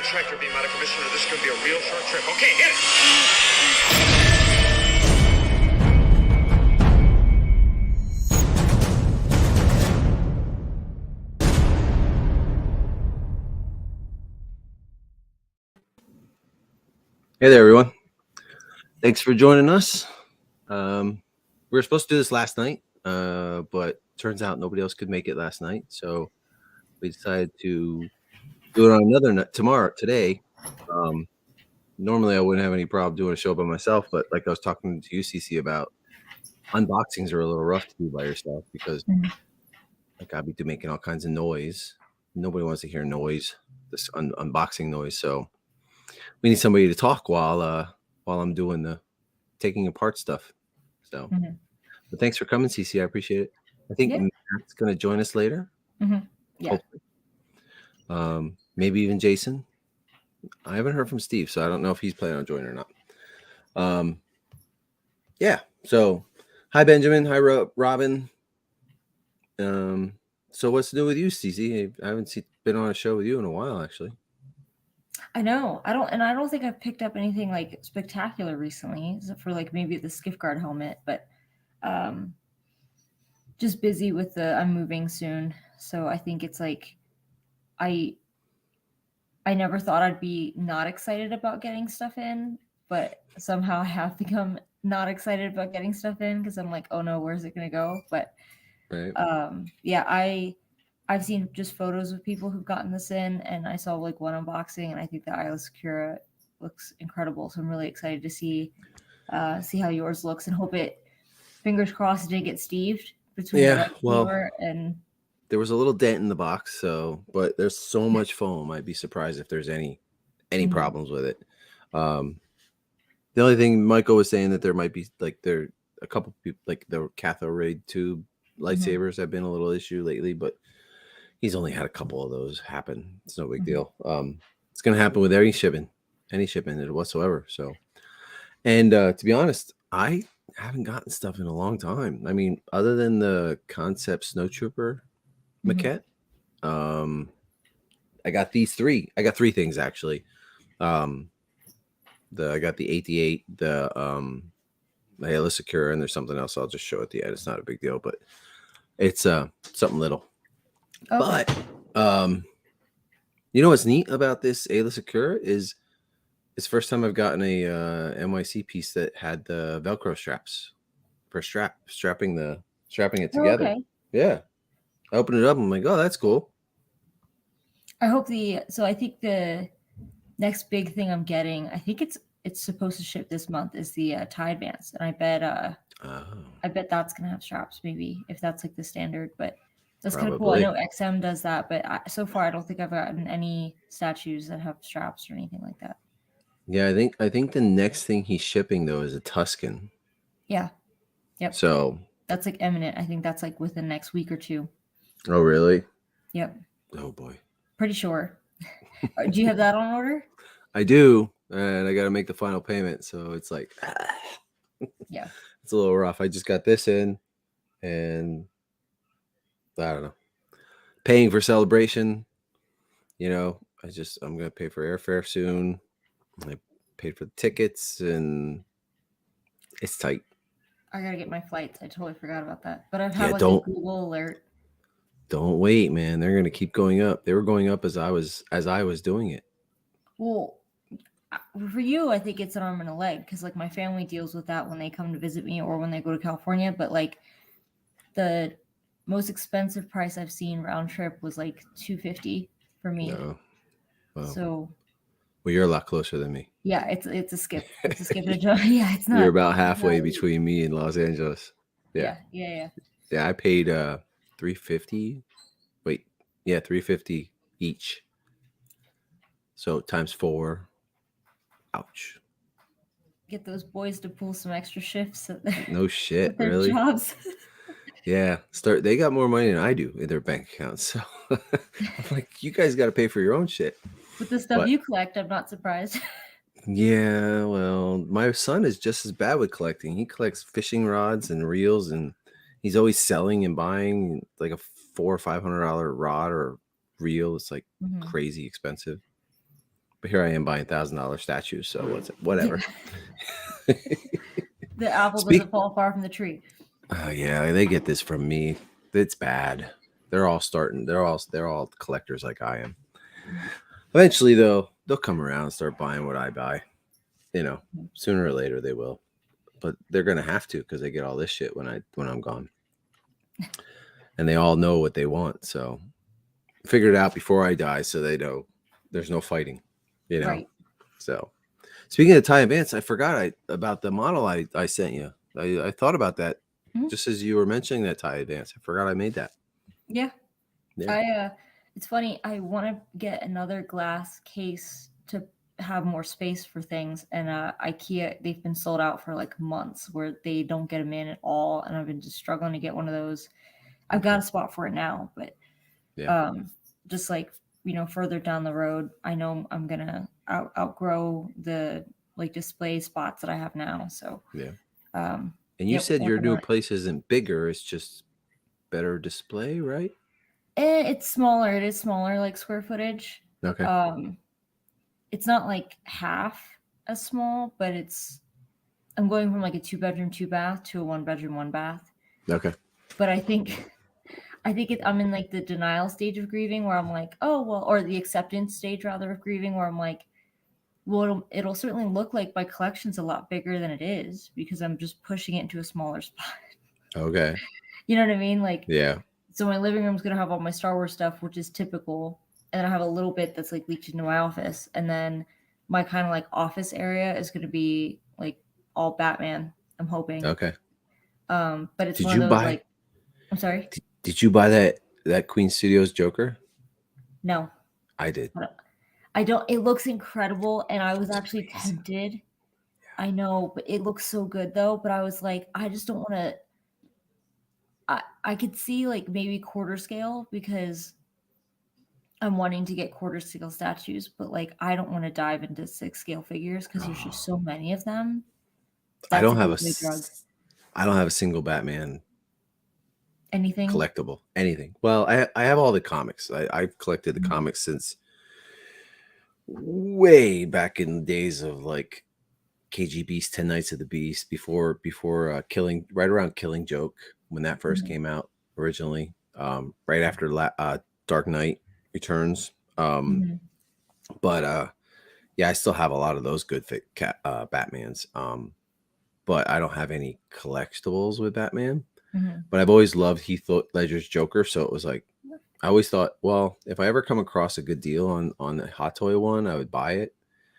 tractor beam out of commission, or this could be a real short trip. Okay, hit it! Hey there, everyone. Thanks for joining us. We were supposed to do this last night, but turns out nobody else could make it last night. So we decided to do it on another night today. Normally I wouldn't have any problem doing a show by myself, but like I was talking to you, CC, about unboxings are a little rough to do by yourself because like I'd be making all kinds of noise. Nobody wants to hear noise, this unboxing noise. So we need somebody to talk while I'm doing the taking apart stuff. So, but thanks for coming, CC. I appreciate it. I think Matt's going to join us later. Yeah. Hopefully. Maybe even Jason. I haven't heard from Steve, so I don't know if he's planning on joining or not. Yeah. So, hi Benjamin. Hi Robin. So what's new with you, CC? I haven't been on a show with you in a while, actually. I know. I don't think I've picked up anything like spectacular recently, except for like maybe the skiff guard helmet, but just busy with I'm moving soon. So I think it's like I never thought I'd be not excited about getting stuff in, but somehow I have become not excited about getting stuff in because I'm like, oh no, where's it gonna go? But yeah, I've seen just photos of people who've gotten this in, and I saw like one unboxing, and I think the Aayla Secura looks incredible. So I'm really excited to see how yours looks, and hope it, fingers crossed, it didn't get steved between and there was a little dent in the box, but there's so much foam. I'd be surprised if there's any problems with it. The only thing Michael was saying that there might be like a couple people like the cathode ray tube lightsabers have been a little issue lately, but he's only had a couple of those happen. It's no big deal. It's going to happen with any shipment whatsoever. So, and to be honest, I haven't gotten stuff in a long time. I mean, other than the concept Snowtrooper maquette, I got these three. I got three things actually. I got the 88, the Aayla Secura, and there's something else I'll just show at the end. It's not a big deal, but it's something little. Okay. But you know what's neat about this Aayla Secura is it's the first time I've gotten a MYC piece that had the Velcro straps for strapping it together. Okay. Yeah. I opened it up. I'm like, oh, that's cool. I hope I think the next big thing I'm getting, I think it's supposed to ship this month, is the tie advance, and I bet that's gonna have straps, maybe, if that's like the standard. But that's kind of cool. I know XM does that, but so far I don't think I've gotten any statues that have straps or anything like that. Yeah, I think the next thing he's shipping though is a Tuscan. Yeah. Yep. So that's like imminent. I think that's like within the next week or two. Oh, really? Yep. Oh boy. Pretty sure. Do you have that on order? I do, and I got to make the final payment, so it's like, yeah, it's a little rough. I just got this in, and I don't know, paying for celebration. You know, I'm gonna pay for airfare soon. I paid for the tickets, and it's tight. I gotta get my flights. I totally forgot about that. But I've had a Google alert. Don't wait, man. They're gonna keep going up. They were going up as I was doing it. Well, for you, I think it's an arm and a leg, because like my family deals with that when they come to visit me or when they go to California. But like the most expensive price I've seen round trip was like $250 for me. No. Well, so. Well, you're a lot closer than me. Yeah, it's a skip. It's a skip and a jump. Yeah, it's not. You're about halfway between me and Los Angeles. Yeah. Yeah, I paid $350. Wait, yeah, $350 each. So times 4. Ouch. Get those boys to pull some extra shifts. No shit, at their really? Jobs. Yeah, they got more money than I do in their bank accounts. So I'm like, you guys got to pay for your own shit. With the stuff you collect, I'm not surprised. Yeah, well, my son is just as bad with collecting. He collects fishing rods and reels, and he's always selling and buying like a $400 or $500 rod or reel. It's like crazy expensive. But here I am buying $1,000 statues. So whatever. The apple Speak. doesn't fall far from the tree. Yeah, they get this from me. It's bad. They're all starting. They're all collectors like I am. Eventually, though, they'll come around and start buying what I buy. Sooner or later they will. But they're gonna have to because they get all this shit when I'm gone, and they all know what they want. So figure it out before I die, so they know there's no fighting. Right. So speaking of Thai Advance, I forgot about the model I sent you. I thought about that just as you were mentioning that Thai Advance. I forgot I made that. Yeah. It's funny. I want to get another glass case to have more space for things, and IKEA, they've been sold out for like months where they don't get them in at all, and I've been just struggling to get one of those. I've got a spot for it now, but just like further down the road, I know I'm gonna outgrow the like display spots that I have now. So and you said your new place isn't bigger, it's just better display, right? It's smaller. It is smaller, like square footage. Okay. It's not like half as small, but I'm going from like a 2-bedroom, 2-bath to a 1-bedroom, 1-bath. Okay. But I think I'm in like the denial stage of grieving where I'm like, oh, well, or the acceptance stage rather of grieving where I'm like, well, it'll certainly look like my collection's a lot bigger than it is because I'm just pushing it into a smaller spot. Okay. You know what I mean? Like, yeah. So my living room's going to have all my Star Wars stuff, which is typical. And then I have a little bit that's like leaked into my office. And then my kind of like office area is going to be like all Batman, I'm hoping. Okay. But it's one of those like, I'm sorry? Did you buy that Queen Studios Joker? No. I did. I don't. It looks incredible. And I was actually tempted. Yeah. I know, but it looks so good though. But I was like, I just don't want to. I could see like maybe quarter scale because I'm wanting to get quarter scale statues, but like I don't want to dive into 6 scale figures because there's just so many of them. I don't have a single Batman collectible anything. Well, I have all the comics. I've collected the comics since way back in the days of like KG Beast, 10 Nights of the Beast, before right around Killing Joke when that first came out originally, right after Dark Knight Returns. But I still have a lot of those good Batmans. But I don't have any collectibles with Batman. But I've always loved Heath Ledger's Joker, so it was like I always thought, well, if I ever come across a good deal on a Hot Toy one, I would buy it.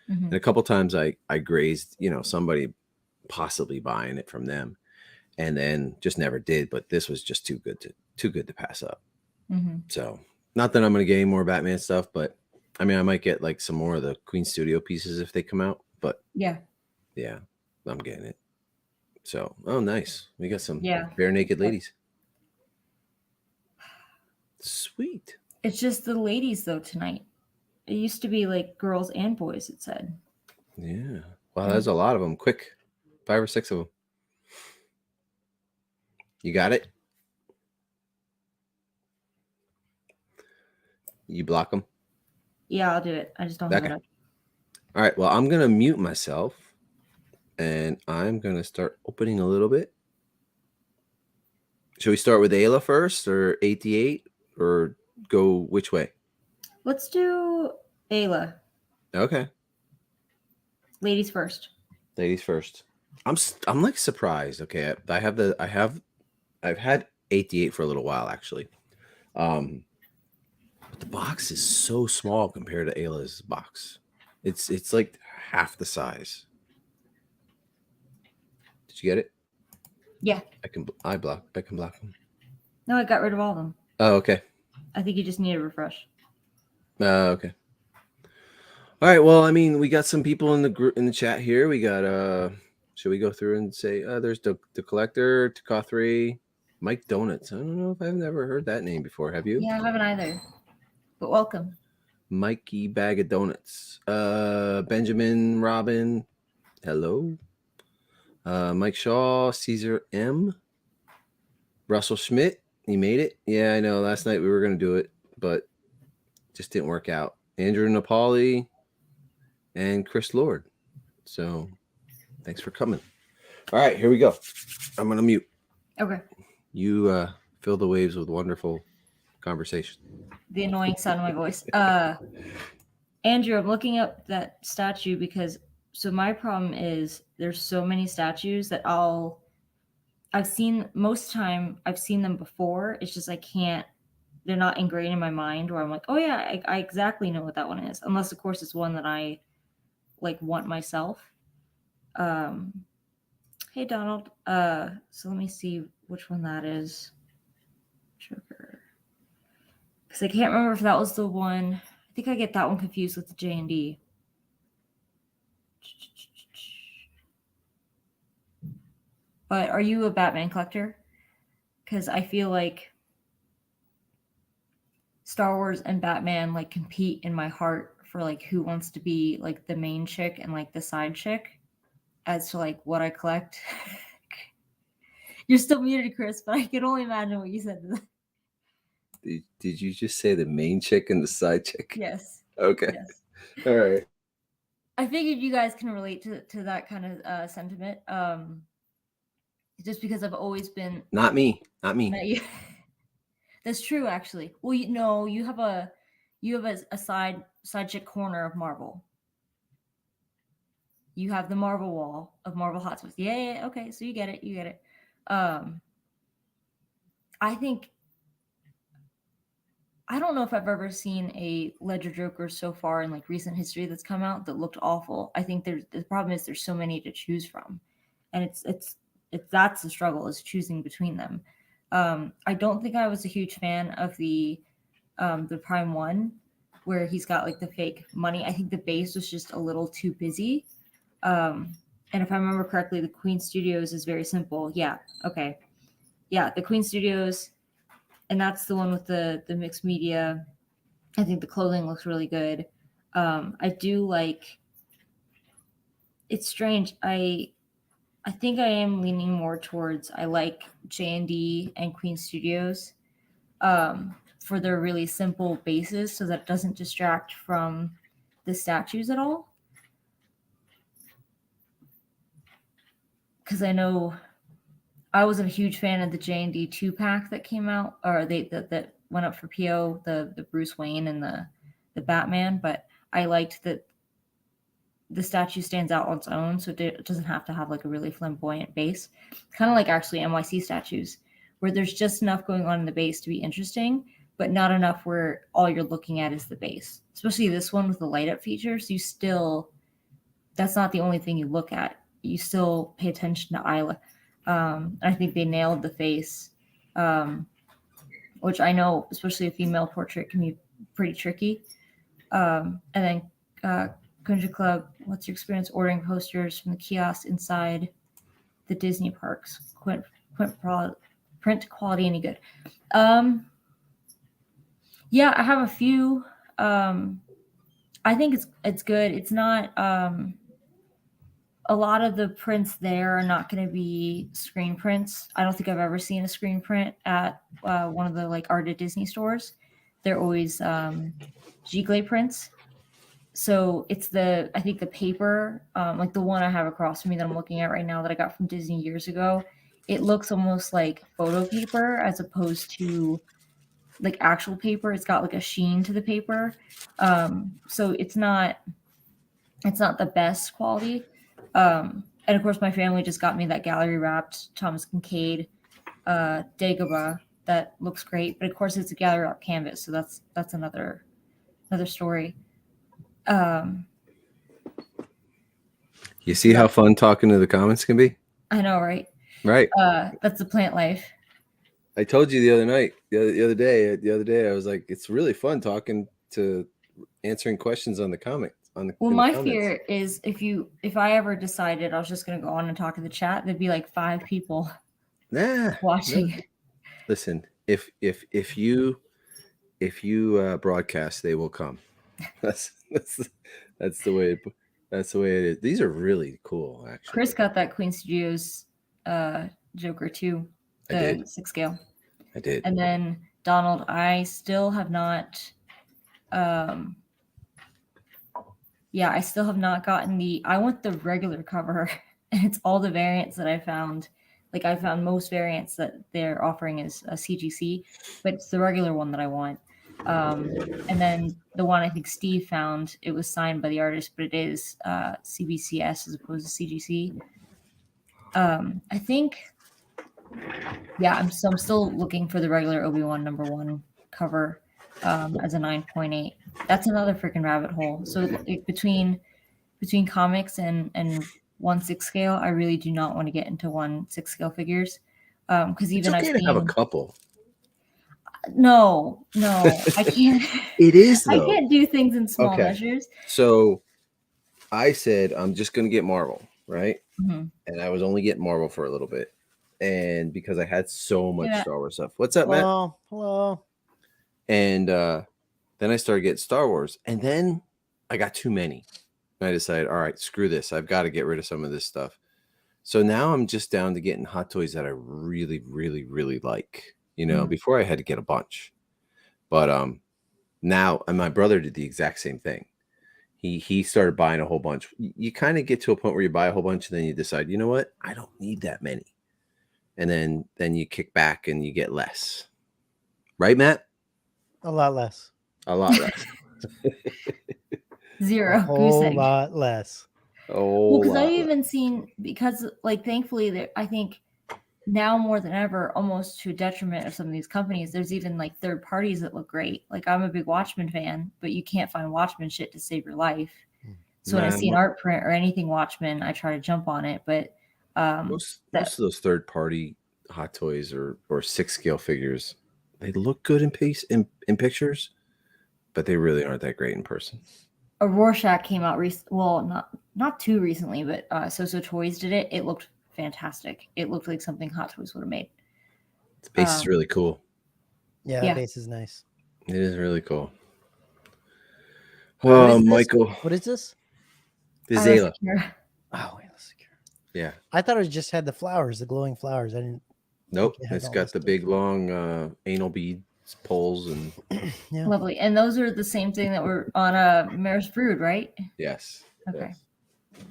And a couple times I grazed, somebody possibly buying it from them, and then just never did. But this was just too good to pass up. So not that I'm going to get any more Batman stuff, but I mean, I might get like some more of the Queen Studio pieces if they come out. But yeah, I'm getting it. So, oh, nice. We got some bare naked ladies. Sweet. It's just the ladies though tonight. It used to be like girls and boys, it said. Yeah. Wow, there's a lot of them. Quick. 5 or 6 of them. You got it? You block them? Yeah, I'll do it. I just don't have it up. All right. Well, I'm going to mute myself. And I'm going to start opening a little bit. Should we start with Aayla first or 88 or go which way? Let's do Aayla. Okay. Ladies first. Ladies first. I'm like surprised. Okay. I've had 88 for a little while actually. But the box is so small compared to Ayla's box. It's like half the size. Did you get it? Yeah. I can block them. No, I got rid of all of them. Oh, okay. I think you just need a refresh. Okay. All right. Well, I mean, we got some people in the group in the chat here. We got should we go through and say there's the collector, Takathri, Mike Donuts. I don't know if I've never heard that name before. Have you? Yeah, I haven't either. But welcome. Mikey Bag of Donuts. Benjamin Robin. Hello. Mike Shaw, Caesar M. Russell Schmidt. He made it. Yeah, I know. Last night we were going to do it, but just didn't work out. Andrew Napoli. and Chris Lord. So thanks for coming. All right, here we go. I'm going to mute. Okay. You fill the waves with wonderful conversation. The annoying sound of my voice. Andrew, I'm looking up that statue because my problem is there's so many statues that I've seen most time. I've seen them before. It's just they're not ingrained in my mind where I'm like, oh yeah, I exactly know what that one is. Unless of course it's one that I like want myself. Hey Donald. So let me see which one that is. Joker. Because I can't remember if that was the one. I think I get that one confused with the J&D. But are you a Batman collector? Because I feel like Star Wars and Batman like compete in my heart for like who wants to be like the main chick and like the side chick as to like what I collect. You're still muted, Chris, but I can only imagine what you said to that. Did you just say the main chick and the side chick? Yes. Okay. Yes. All right. I figured you guys can relate to that kind of sentiment. Just because I've always been Not me. That's true, actually. Well, you have a side chick corner of Marvel. You have the Marvel wall of Marvel Hotspots. Yeah, okay, so you get it. I think I don't know if I've ever seen a Ledger Joker so far in like recent history that's come out that looked awful. I think the problem is there's so many to choose from, and it's that's the struggle, is choosing between them. I don't think I was a huge fan of the Prime one, where he's got like the fake money. I think the base was just a little too busy. And if I remember correctly, the Queen Studios is very simple. Yeah, okay. Yeah, the Queen Studios, and that's the one with the mixed media. I think the clothing looks really good. I do like. It's strange. I think I am leaning more towards I like J&D and Queen Studios for their really simple bases, so that it doesn't distract from the statues at all. Because I know I wasn't a huge fan of the J&D 2-pack that came out, or that went up for PO, the Bruce Wayne and the Batman, but I liked that the statue stands out on its own, so it doesn't have to have like a really flamboyant base. Kind of like actually MYC statues, where there's just enough going on in the base to be interesting, but not enough where all you're looking at is the base. Especially this one with the light up features, that's not the only thing you look at. You still pay attention to Aayla. I think they nailed the face, which I know, especially a female portrait, can be pretty tricky. And then Country Club, what's your experience ordering posters from the kiosk inside the Disney parks? Print quality any good? Yeah, I have a few. I think it's good. It's not. A lot of the prints there are not going to be screen prints. I don't think I've ever seen a screen print at one of the like Art at Disney stores. They're always Gigle prints. So it's I think the paper, like the one I have across from me that I'm looking at right now that I got from Disney years ago, it looks almost like photo paper as opposed to like actual paper. It's got like a sheen to the paper. So it's not the best quality. And of course, my family just got me that gallery wrapped Thomas Kincaid Dagobah that looks great. But of course, it's a gallery wrapped canvas, so that's another story. You see how fun talking to the comments can be? I know, right? Right. That's the plant life. I told you the other day, I was like, it's really fun talking to answering questions on the comments. Well, my fear is if I ever decided I was just going to go on and talk in the chat, there'd be like 5 people watching. No. Listen, if you broadcast, they will come. That's the way it is. These are really cool, actually. Chris got that Queen Studios Joker too, the 6 scale. I did. And then Donald, I still have not. Yeah, I still have not gotten I want the regular cover. And it's all the variants that I found. Like I found most variants that they're offering is a CGC, but it's the regular one that I want. And then the one I think Steve found, it was signed by the artist, but it is CBCS as opposed to CGC. I think, yeah, I'm still looking for the regular Obi-Wan #1 cover as a 9.8. That's another freaking rabbit hole. So like, between comics and 1/6 scale, I really do not want to get into 1/6 scale figures because even It's okay I've to have a seen. couple. No, I can't. It is I though. can't do things in small Okay. measures. So I said I'm just gonna get Marvel, right? Mhm. And I was only getting Marvel for a little bit, and because I had so much Yeah. Star Wars stuff. What's up, Matt? Hello. And then I started getting Star Wars, and then I got too many. And I decided, all right, screw this. I've got to get rid of some of this stuff. So now I'm just down to getting Hot Toys that I really, really, really like. Before I had to get a bunch, but now, and my brother did the exact same thing. He started buying a whole bunch. You kind of get to a point where you buy a whole bunch, and then you decide, you know what, I don't need that many, and then you kick back and you get less, right, Matt? A lot less. A lot less. Zero A goose whole egg. lot less. Well, because I've even seen, because like thankfully I think now more than ever, almost to a detriment of some of these companies, there's even like third parties that look great. Like I'm a big Watchmen fan, but you can't find Watchmen shit to save your life. So when I see an art print or anything Watchmen, I try to jump on it. But most of those third party Hot Toys or 6 scale figures, they look good in pictures, but they really aren't that great in person. a Rorschach came out well, not too recently, but So Toys did it. It looked fantastic. It looked like something Hot Toys would have made. The base is really cool. Yeah, the base is nice. It is really cool. What is this? Michael. What is this? This is Aayla. Oh, Aayla Secura. Yeah. I thought it just had the flowers, the glowing flowers. I didn't. Nope. It's got the big long anal beads, poles, and Yeah. Lovely. And those are the same thing that were on Mare's Brood, right? yes. Okay. Yes.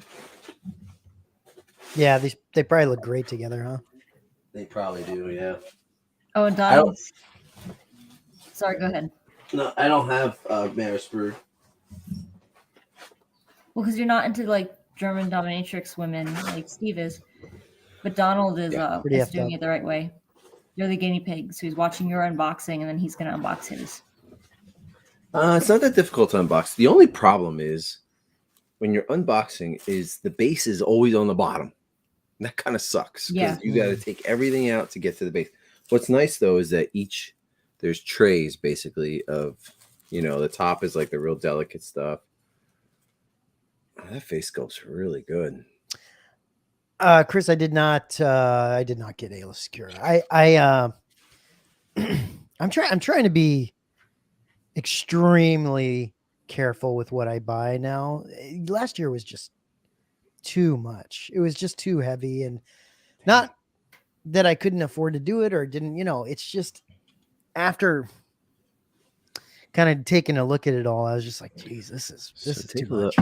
Yeah, they probably look great together, huh? They probably do, yeah. Oh, and Donald's. Sorry, go ahead. No, I don't have Maris Brood. Well, because you're not into like German dominatrix women like Steve is, but Donald is doing it the right way. You're the guinea pig, so he's watching your unboxing, and then he's going to unbox his. It's not that difficult to unbox. The only problem is when you're unboxing is the base is always on the bottom. And that kind of sucks because you got to take everything out to get to the base. What's nice though is that there's trays basically of, the top is like the real delicate stuff. Oh, that face sculpt's really good. Chris, I did not get Aayla Secura. I'm trying to be extremely careful with what I buy now. Last year was just too much. It was just too heavy, and not that I couldn't afford to do it or didn't, it's just after kind of taking a look at it all, I was just like, geez, this is too much.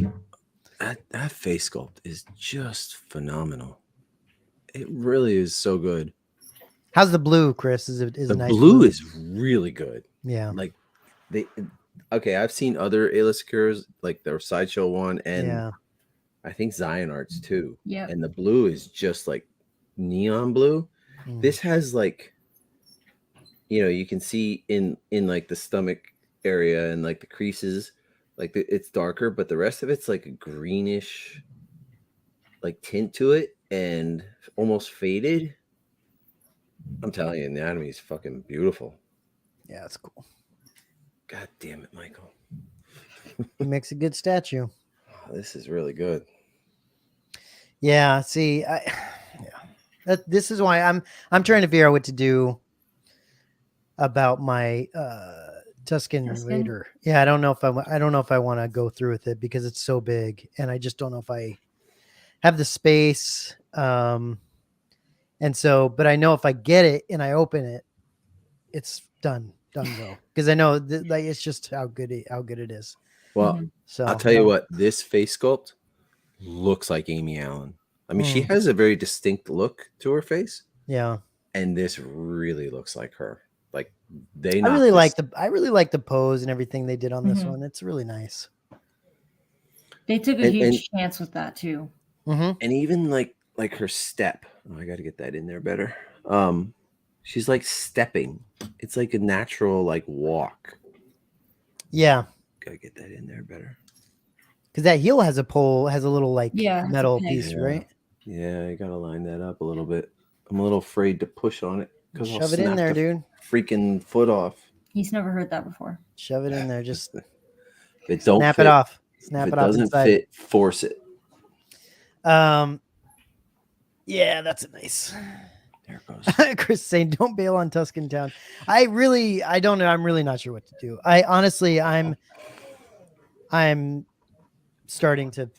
That face sculpt is just phenomenal. It really is so good. How's the blue, Chris? Is it the nice blue is really good. Yeah. Like I've seen other Aayla Securas, like their Sideshow one, and I think Zion Arts too. Yeah. And the blue is just like neon blue. This has like, you can see in like the stomach area and like the creases, like it's darker, but the rest of it's like a greenish like tint to it and almost faded. I'm telling you, anatomy is fucking beautiful. Yeah, that's cool. God damn it, Michael. He makes a good statue. Oh, this is really good. Yeah, see, this is why I'm trying to figure out what to do about my Tuscan Raider. Yeah, I don't know if I want to go through with it because it's so big, and I just don't know if I have the space. And so, but I know if I get it and I open it, it's done go. Because I know like it's just how good it is. Well, Mhm. So I'll tell you what, this face sculpt looks like Amy Allen. I mean, she has a very distinct look to her face, Yeah. and this really looks like her. Like I knocked really this. like the pose and everything they did on this Mhm. one. It's really nice. They took a huge chance with that too. Mm-hmm. And even like her step. Oh, I got to get that in there better. She's like stepping. It's like a natural like walk. Yeah. Gotta get that in there better. Because that heel has a little like Yeah, it's a metal peg. piece, right? Yeah, I gotta line that up a little bit. I'm a little afraid to push on it because I'll Shove it in snap there, the dude. freaking foot off. He's never heard that before. Shove it in there. Just If it don't snap fit, it off. if Snap it it off doesn't inside. fit, force it. Yeah, that's a nice. There it goes. Chris saying, "Don't bail on Tuscan Town." I don't know. I'm really not sure what to do. I honestly, I'm starting to.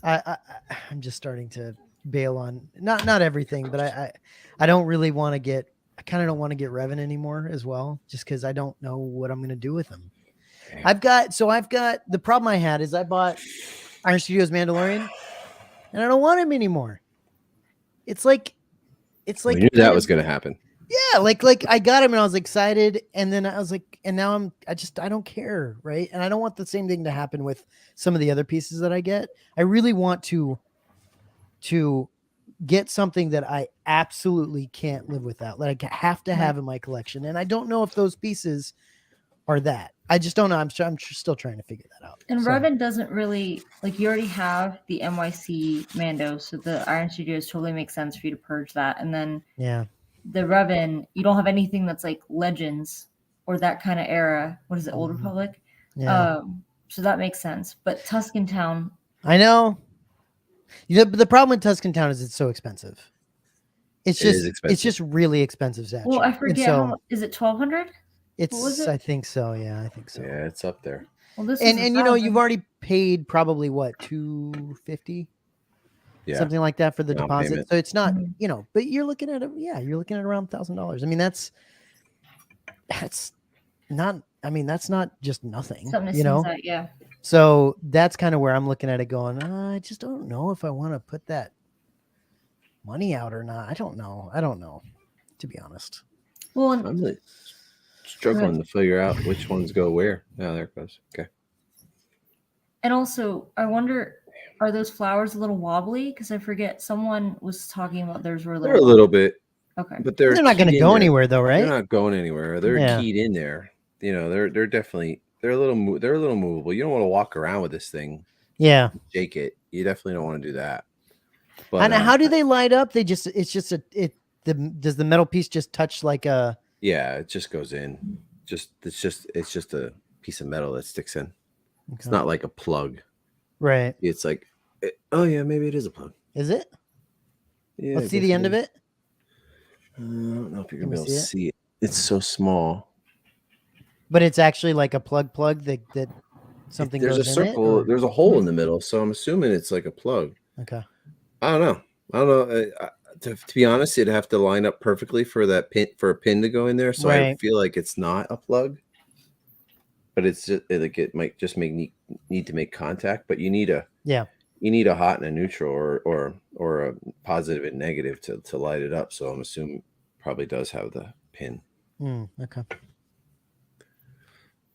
I'm just starting to bail on not everything, but I don't really want to get. I kind of don't want to get Revan anymore as well, just because I don't know what I'm going to do with him. I've got the problem I had is I bought Iron Studios Mandalorian, and I don't want him anymore. It's like We knew that was going to happen. yeah, like I got him and I was excited, and then I was like, and now I don't care, right? And I don't want the same thing to happen with some of the other pieces that I get. I really want to get something that I absolutely can't live without, that I have to have in my collection, and I don't know if those pieces are that. I just don't know. I'm still trying to figure that out. And So, Revan doesn't really like. You already have the MYC Mando, so the Iron Studios totally makes sense for you to purge that. And then yeah, the Revan, you don't have anything that's like Legends or that kind of era. What is it, Old Republic? yeah. So that makes sense. But Tuscan Town, I know. But the problem with Tuscan Town is it's so expensive. It's It is just expensive. it's just really expensive statue. well, I And forget so how much is it. 1,200? it's was it? I think so. Yeah, I think so. Yeah, it's up there. Well, this And is you know, you've already paid probably what, $250, Yeah. something like that for the Down deposit. payment. So it's not, Mhm. you know, but you're looking at you're looking at around $1,000. I mean, that's not. I mean, that's not just nothing. something to You know. that, yeah. So that's kind of where I'm looking at it, going, I just don't know if I want to put that money out or not. I don't know, to be honest. Well, I'm really struggling to figure out which ones go where. Oh, there it goes. Okay. and also, I wonder, are those flowers a little wobbly? Because I forget someone was talking about theirs were a little. They're a little bit, Okay. but They're not going to keyed go in there. anywhere though, right? They're not going anywhere. They're Yeah. keyed in there. You know, they're definitely they're a little movable. You don't want to walk around with this thing, Yeah. shake it. You definitely don't want to do that. But And how do they light up? Does the metal piece just touch like a? yeah, it just goes in. It's just a piece of metal that sticks in. It's not like a plug. Right. It's like, oh yeah, maybe it is a plug. Is it? Yeah. Let's see the end of it. I don't know if you're gonna Can be we able to see it? see it. It's so small. But it's actually like a plug that something There's goes a in it, circle. or- There's a hole in the middle, so I'm assuming it's like a plug. Okay. I don't know. To be honest, it'd have to line up perfectly for a pin to go in there. So I Right. feel like it's not a plug, but it's just like it might just need to make contact. But you need a hot and a neutral or a positive and negative to light it up. So I'm assuming probably does have the pin. Okay.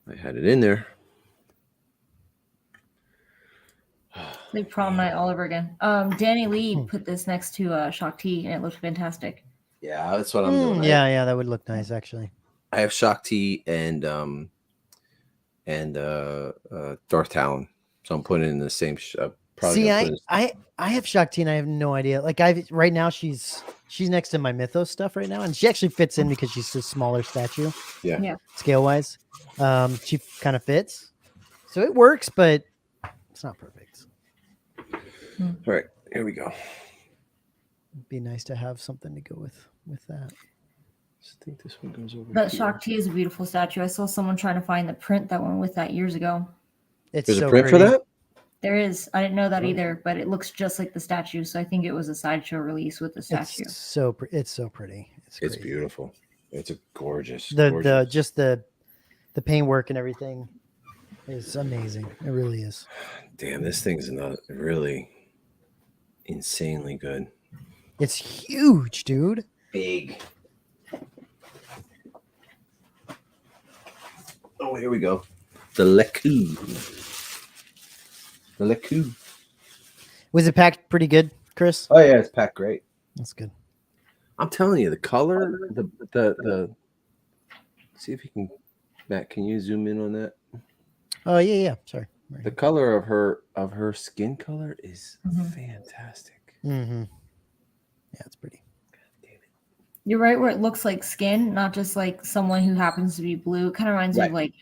I had it in there. Like prom night all over again. Danny Lee put this next to Shakti, and it looked fantastic. Yeah, that's what I'm doing. Yeah, that would look nice actually. I have Shakti and Darth Talon, so I'm putting in the same. See, I have Shakti and I have no idea. Like right now she's next to my Mythos stuff right now, and she actually fits in because she's a smaller statue. Yeah. Scale wise, she kind of fits, so it works, but it's not perfect. All right, here we go. It'd be nice to have something to go with that. I think this one goes over. That here. Shakti is a beautiful statue. I saw someone trying to find the print that went with that years ago. It's There's so a print pretty. for that. There is. I didn't know that either, but it looks just like the statue. So I think it was a sideshow release with the statue. It's so pretty. It's It's crazy. beautiful. It's a gorgeous. The paintwork and everything. It's amazing. It really is. Damn, this thing's not really insanely good. It's huge, dude. Big. Oh, here we go. The Leku. The Leku. Was it packed pretty good, Chris? Oh yeah, it's packed great. That's good. I'm telling you, the color, the. See if you can, Matt. Can you zoom in on that? Oh yeah. Sorry. The color of her skin color is fantastic. Mm-hmm. Yeah, it's pretty. You're right where it looks like skin, not just like someone who happens to be blue. It kind of reminds me of like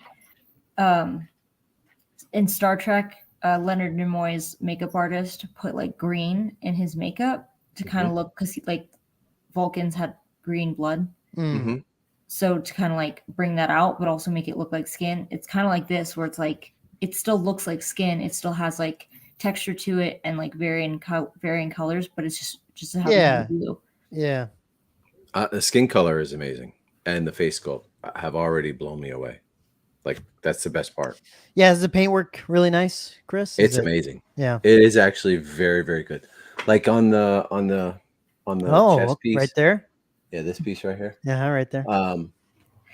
in Star Trek, Leonard Nimoy's makeup artist put like green in his makeup to kind of look, because like Vulcans had green blood. Mm-hmm. So to kind of like bring that out, but also make it look like skin. It's kind of like this, where it's like, it still looks like skin. It still has like texture to it and like varying colors, but it's just Yeah. blue. Yeah. The skin color is amazing, and the face sculpt have already blown me away. Like, that's the best part. Yeah, is the paintwork really nice, Chris? It's amazing. Yeah. It is actually very, very good. Like on the chest piece right there. Yeah, this piece right here. Yeah, right there.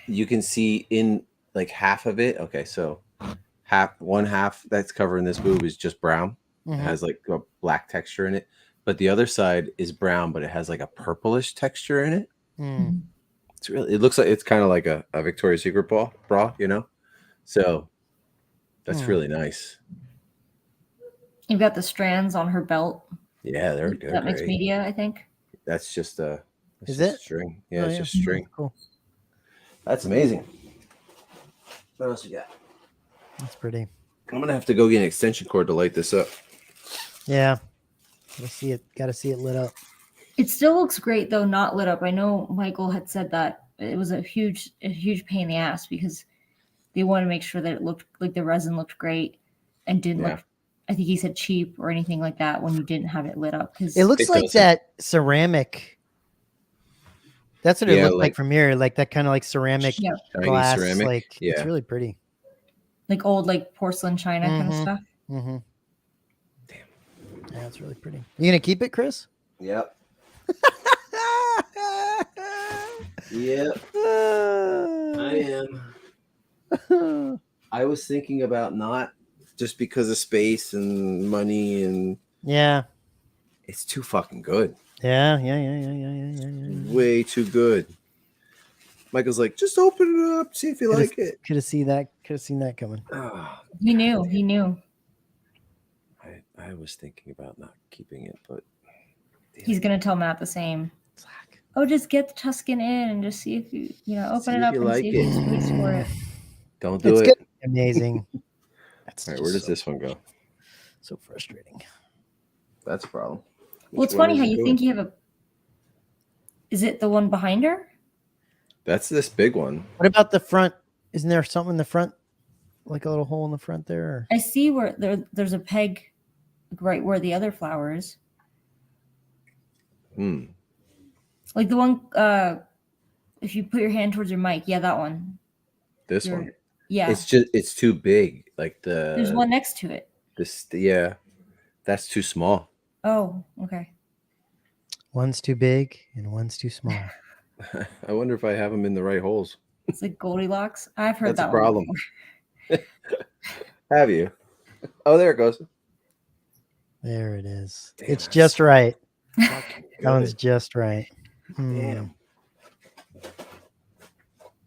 You can see in like half of it. Okay, so one half that's covering this boob is just brown. It has like a black texture in it, but the other side is brown, but it has like a purplish texture in it. It's really, it looks like it's kind of like a Victoria's Secret bra, you know. So that's really nice. You've got the strands on her belt. Yeah, they're that mixed great. media, I think. That's just a Is it string? Yeah, it's just string. Cool. That's amazing. What else you got? That's pretty. I'm gonna have to go get an extension cord to light this up. Yeah. Gotta see it lit up. It still looks great though, not lit up. I know Michael had said that it was a huge pain in the ass because they wanted to make sure that it looked like the resin looked great and didn't look, I think he said, cheap or anything like that when you didn't have it lit up. Because it looks like that ceramic. That's what it looked like from here, like that kind of like ceramic glass. Ceramic. Like it's really pretty. Like old like porcelain china kind of stuff. Mm-hmm. Damn. Yeah, it's really pretty. You gonna keep it, Chris? Yep. Yep. I am. I was thinking about not, just because of space and money, and it's too fucking good. Yeah. Way too good. Michael's like, just open it up, see if you like it. Could have seen that coming. He knew. I was thinking about not keeping it, but he's gonna tell Matt the same. Oh, just get the Tuscan in and just see if you open it up and see if you space for it. Don't do it. Good. Amazing. All right, where does this one go? So frustrating. That's a problem. Well, it's funny how you think you have is it the one behind her? That's this big one. What about the front? Isn't there something in the front? Like a little hole in the front there? Or? I see where there's a peg right where the other flower is. Like the one, if you put your hand towards your mic, that one. This one. Yeah. It's too big. Like there's one next to it. That's too small. Oh, okay. One's too big and one's too small. I wonder if I have them in the right holes. It's like Goldilocks. I've heard That's that a problem. Have you? Oh, there it goes. There it is. Damn, it's just right. That one's just right. Damn. God,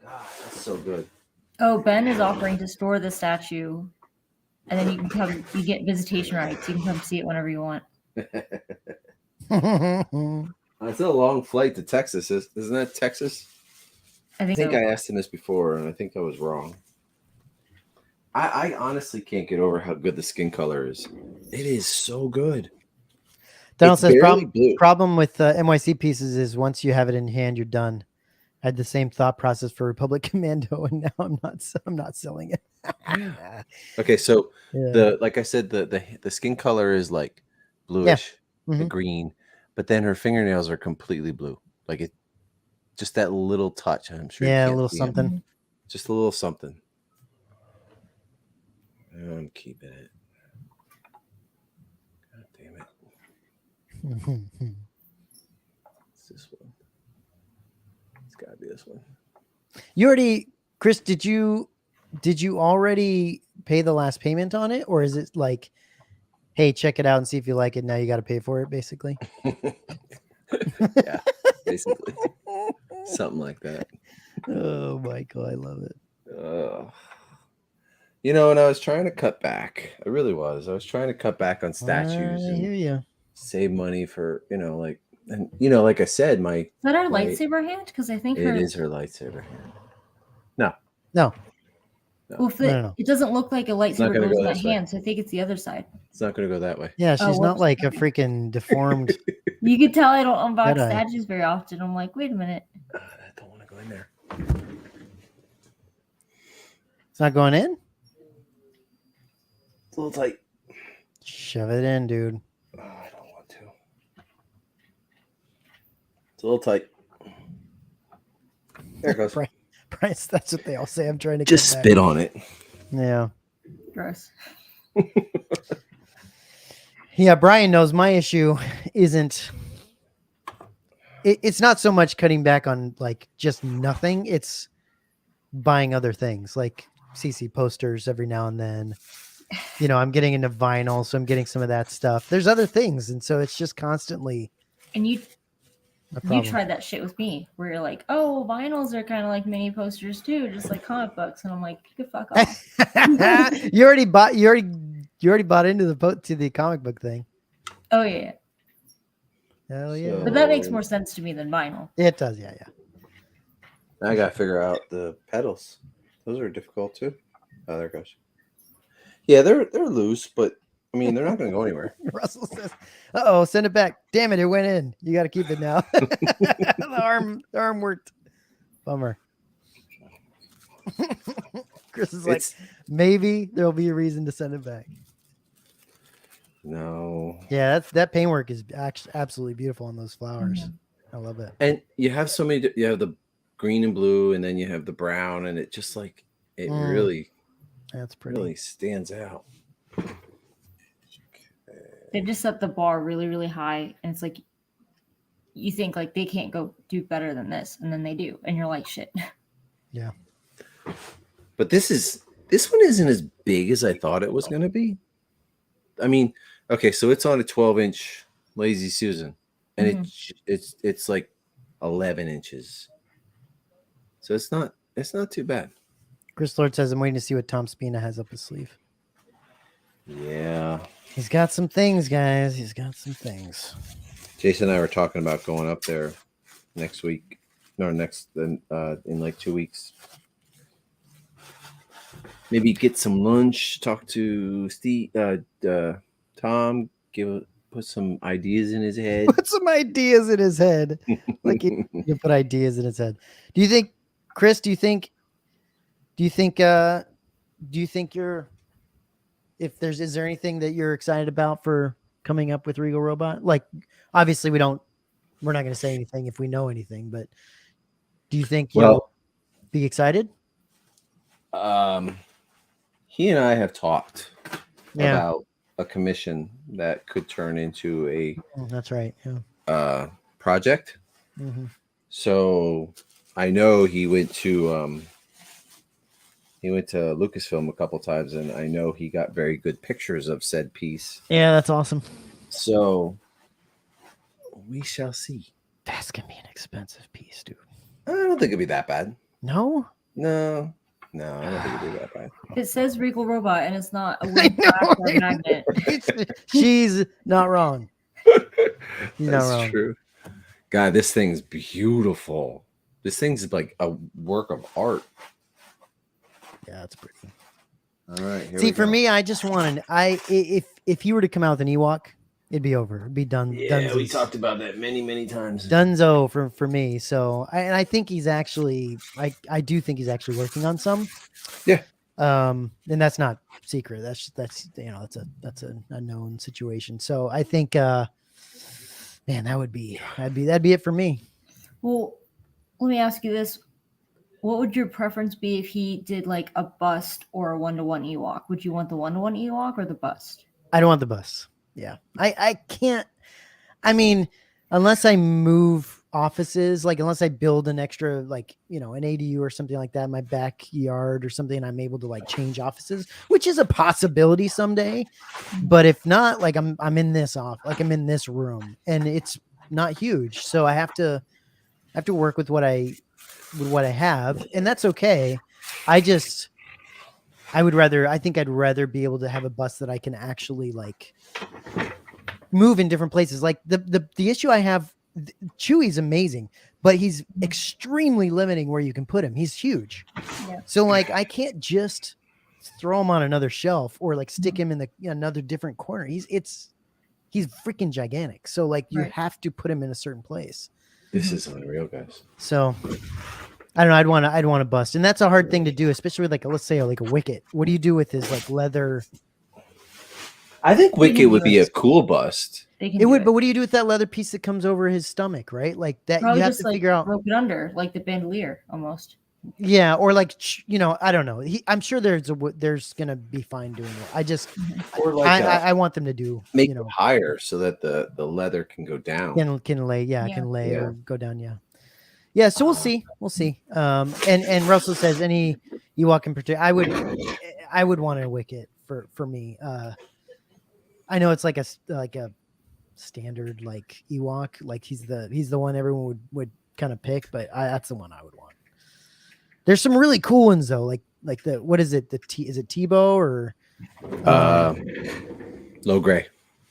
that's so good. Oh, Ben is offering to store the statue, and then you get visitation rights. You can come see it whenever you want. It's a long flight to Texas. Isn't that Texas? I think I asked him this before, and I think I was wrong. I honestly can't get over how good the skin color is. It is so good. Donald says problem with MYC pieces is once you have it in hand, you're done. I had the same thought process for Republic Commando, and now I'm not selling it. Okay, so like I said, the skin color is like bluish, the green, but then her fingernails are completely blue. Like it, just that little touch. I'm sure. Yeah, a little something. Just a little something. I'm keeping it. God damn it. It's this one. It's got to be this one. You already, Chris, did you already pay the last payment on it? Or is it like, hey, check it out and see if you like it. Now you got to pay for it, basically. Yeah, basically. Something like that. Oh, Michael, I love it. You know, and I was trying to cut back. I really was. I was trying to cut back on statues I hear and you. save money for, like, and like I said, Is that our lightsaber hand? Because I think it is her lightsaber hand. No. No. Well, if No. it doesn't look like a lightsaber gonna goes go in that this way. hand, so I think it's the other side. It's not going to go that way. Yeah, she's not whoops. like a freaking deformed. You can tell I don't unbox Jedi. statues very often. I'm like, wait a minute. I don't want to go in there. It's not going in? It's a little tight. Shove it in, dude. Oh, I don't want to. It's a little tight. There it goes. Bryce, that's what they all say. I'm trying to Just cut spit back. on it. Yeah. Gross. Yeah, Brian knows my issue isn't. It's not so much cutting back on like just nothing. It's buying other things like CC posters every now and then. You know, I'm getting into vinyl, so I'm getting some of that stuff. There's other things, and so it's just constantly. And you a problem. tried that shit with me, where you're like, oh, vinyls are kind of like mini posters too, just like comic books, and I'm like, you could fuck off. You already bought into the comic book thing. Oh yeah, Hell yeah. So- but that makes more sense to me than vinyl. It does, yeah. I got to figure out the pedals. Those are difficult too. Oh, there it goes. Yeah, they're loose, but I mean, they're not going to go anywhere. Russell says, "Uh-oh, send it back. Damn it, it went in. You got to keep it now." the arm worked. Bummer. Chris is like, maybe there'll be a reason to send it back. No. Yeah, that paintwork is actually absolutely beautiful on those flowers. Mhm. I love it. And you have so many. You have the green and blue, and then you have the brown, and it just like it really, That's pretty. really stands out. They just set the bar really, really high, and it's like you think like they can't go do better than this, and then they do, and you're like, shit. Yeah. But this one isn't as big as I thought it was going to be. I mean, okay, so it's on a 12-inch Lazy Susan, and it's like 11 inches. So it's not too bad. Chris Lord says, "I'm waiting to see what Tom Spina has up his sleeve." Yeah. He's got some things, guys. He's got some things. Jason and I were talking about going up there next week. No, in like 2 weeks. Maybe get some lunch, talk to Steve, Tom, put some ideas in his head. Put some ideas in his head. Like you put ideas in his head. Do you think, Chris, is there anything that you're excited about for coming up with Regal Robot? Like, obviously we're not going to say anything if we know anything, but do you think you'll be excited? He and I have talked Yeah. about a commission that could turn into a That's right. Yeah. project. Mm-hmm. So I know he went to Lucasfilm a couple times, and I know he got very good pictures of said piece. Yeah, that's awesome. So we shall see. That's gonna be an expensive piece, dude. I don't think it'd be that bad. No, No, I don't think it'd be that bad. It says Regal Robot, and it's not a wood glass or a magnet. She's not wrong. She's not That's wrong. true. God, this thing's beautiful. This thing's like a work of art. Yeah, it's pretty. All right. Here See, we for go. me, I just wanted if he were to come out with an Ewok, it'd be over. It'd be done. Yeah, we Dunsies. talked about that many times. Dunzo for me. So I think he's actually I do think he's actually working on some. Yeah. And that's not secret. That's that's a known situation. So I think man, that'd be it for me. Well, let me ask you this. what would your preference be if he did like a bust or a 1-to-1 Ewok? Would you want the 1-to-1 Ewok or the bust? I don't want the bus. Yeah. I can't. I mean, unless I move offices, like unless I build an extra, like, you know, an ADU or something like that in my backyard or something, I'm able to like change offices, which is a possibility someday. But if not, like I'm in this I'm in this room and it's not huge. So I have to work with what I have, and that's okay. I think I'd rather be able to have a bus that I can actually like move in different places. Like the issue I have, Chewie's amazing, but he's extremely limiting where you can put him. He's huge. Yeah. So like I can't just throw him on another shelf or like stick him in another different corner. He's freaking gigantic. So like you have to put him in a certain place. This is unreal, guys. So I don't know. I'd want to bust, and that's a hard thing to do, especially with like let's say like a Wicket. What do you do with his like leather? I think Wicket would be a cool bust. It would, but what do you do with that leather piece that comes over his stomach, right? Like that, Probably you have just, to figure out. Rope it under, like the bandolier, almost. Yeah, or like I don't know. I'm sure there's gonna be fine doing it. I just, or like I want them to do make it higher so that the leather can go down. Can lay or go down. Yeah. So we'll see. And Russell says any Ewok in particular, I would want a Wicket for me. I know it's like a standard like Ewok, like he's the one everyone would kind of pick, but that's the one I would want. There's some really cool ones though, like the what is it? Is it Tebow or low gray?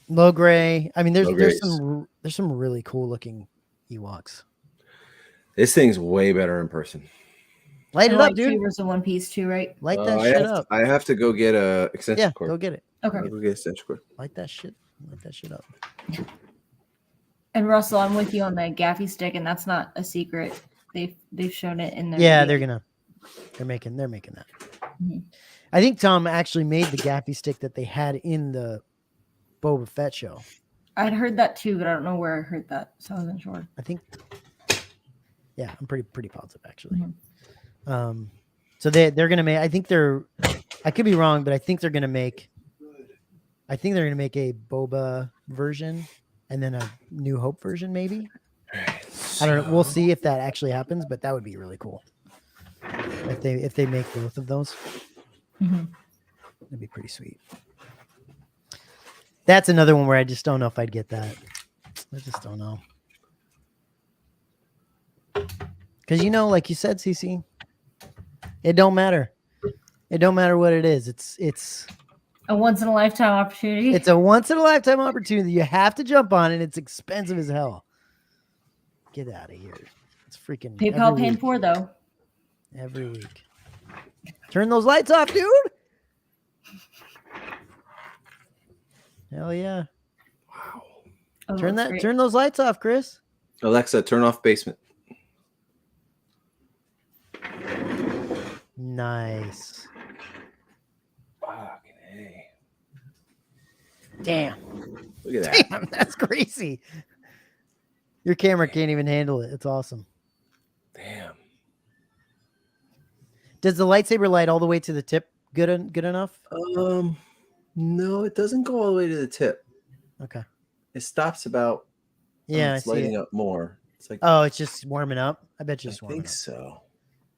Low gray. I mean, there's some really cool looking Ewoks. This thing's way better in person. Light it up, dude. Cheever's a one piece too, right? Light that shit up. I have to go get a extension cord. Go get it. Okay. I'll go get extension cord. Light that shit up. And Russell, I'm with you on the gaffy stick, and that's not a secret. They've shown it in their video. They're making that. Mm-hmm. I think Tom actually made the gaffy stick that they had in the Boba Fett show. I'd heard that too, but I don't know where I heard that, so I wasn't sure. I think, yeah, I'm pretty positive actually. Mm-hmm. So they're gonna make. I could be wrong, but I think they're gonna make a Boba version and then a New Hope version, maybe. I don't know. We'll see if that actually happens, but that would be really cool if they make both of those. Mm-hmm. That'd be pretty sweet. That's another one where I just don't know if I'd get that. I just don't know. Because like you said, CC, it don't matter. It don't matter what it is. It's a once in a lifetime opportunity. It's a once in a lifetime opportunity. You have to jump on it. It's expensive as hell. Get out of here. It's freaking PayPal paying for though. Every week. Turn those lights off, dude. Hell yeah. Wow. Oh, Turn those lights off, Chris. Alexa, turn off basement. Nice. Fucking hey. Damn. Look at that. Damn, that's crazy. Your camera can't even handle it. It's awesome. Damn. Does the lightsaber light all the way to the tip good enough? No, it doesn't go all the way to the tip. Okay. It stops about. Yeah, it's lighting up more. It's like. Oh, it's just warming up. I bet you it's warming up. I think so.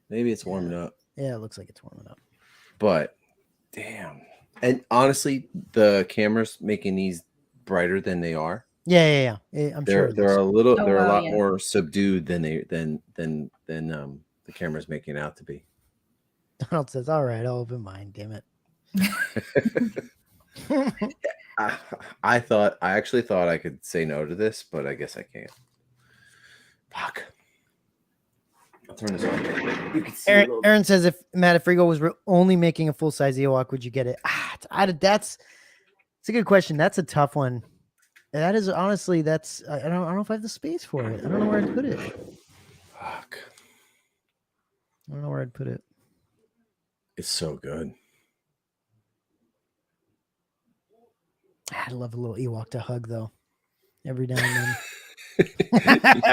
Maybe it's warming up. Yeah, it looks like it's warming up. But, damn. And honestly, the camera's making these brighter than they are. Yeah. I'm sure they're a lot more subdued than the camera's making it out to be. Donald says, "All right, I'll open mine. Damn it." I actually thought I could say no to this, but I guess I can't. Fuck. I'll turn this on. You can see Aaron says, if Frigo was only making a full size Ewok, would you get it? It's a good question. That's a tough one. That is honestly, I don't know if I have the space for it. I don't know where I'd put it. Fuck. I don't know where I'd put it. It's so good. I'd love a little Ewok to hug though. Every now and then.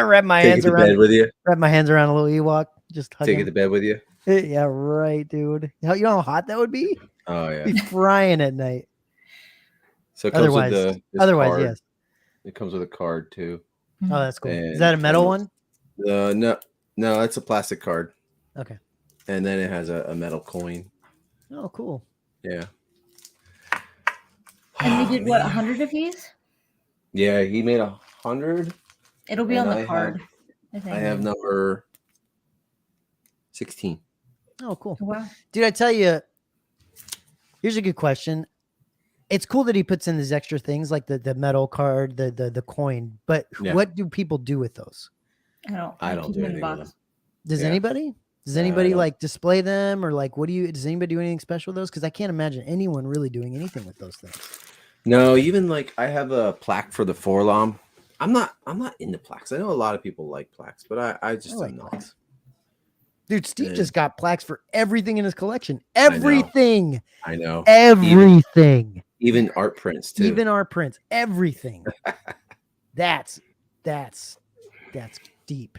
Wrap my hands around with you. Wrap my hands around a little Ewok. Just hug Take it him. to bed with you. Yeah, right, dude. You know how hot that would be? Oh yeah. Be frying at night. So it comes Otherwise, with this card. yes. It comes with a card too. Oh, that's cool. Is And- that a metal one? No, it's a plastic card. Okay. And then it has a metal coin. Oh, cool. Yeah. And we did what, man. 100 of these? Yeah, he made 100. It'll be And on the I card. I think. I have number 16. Oh, cool. Wow. Dude, I tell you, here's a good question. It's cool that he puts in these extra things like the metal card, the coin, but Yeah. what do people do with those? I don't keep do them in the anything with box. Does Yeah. anybody? Does I anybody don't. like display them or like does anybody do anything special with those? Because I can't imagine anyone really doing anything with those things. No, even like I have a plaque for the Forlom. I'm not into plaques. I know a lot of people like plaques, but I just like am not. plaques. Dude, Steve Yeah. just got plaques for everything in his collection. Everything. I know. Everything. Even art prints too. Even our prints. Everything. that's deep.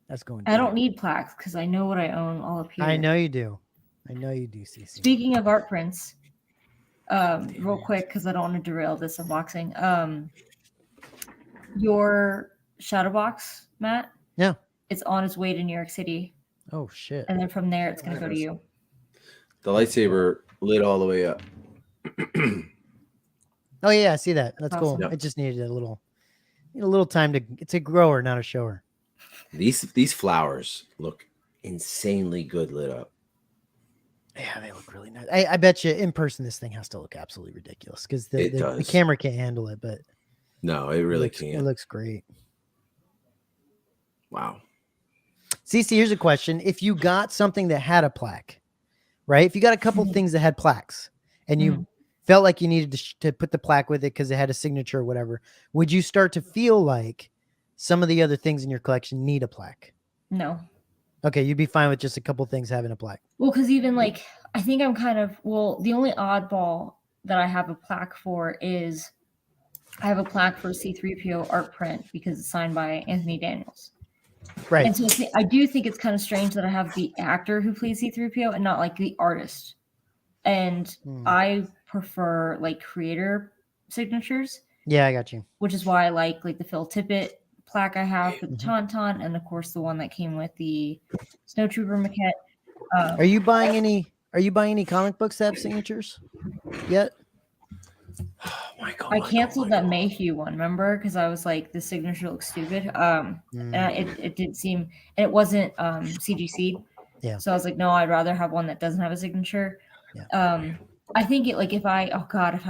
That's going deep. I don't need plaques because I know what I own all up here. I know you do. I know you do, CC. Speaking of art prints, real quick because I don't want to derail this unboxing. Your shadow box, Matt. Yeah. It's on its way to New York City, Oh shit. and then from there it's gonna go to you. The lightsaber lit all the way up. Oh yeah, I see that. That's cool. Awesome. Yep. It just needed a little time to. It's a grower, not a shower. These flowers look insanely good lit up. Yeah, they look really nice. I bet you in person this thing has to look absolutely ridiculous because It the does. camera can't handle it, but No, it really it can't. looks great. Wow. CC, here's a question. If you got something that had a plaque, right? If you got a couple things that had plaques and you felt like you needed to put the plaque with it because it had a signature or whatever, would you start to feel like some of the other things in your collection need a plaque? No. Okay, you'd be fine with just a couple things having a plaque. Well, because even like I think I'm kind of the only oddball that I have a plaque for is I have a plaque for C-3PO art print because it's signed by Anthony Daniels. Right. And so I do think it's kind of strange that I have the actor who plays C-3PO and not like the artist. And I prefer like creator signatures. Yeah, I got you. Which is why I like the Phil Tippett plaque I have for the Tauntaun, and of course the one that came with the Snowtrooper maquette. Are you buying any comic books that have signatures yet? Oh my god. I canceled that Mayhew one, remember? Because I was like, the signature looks stupid. And it did seem, and it wasn't CGC'd. Yeah. So I was like, no, I'd rather have one that doesn't have a signature. Yeah. I think if I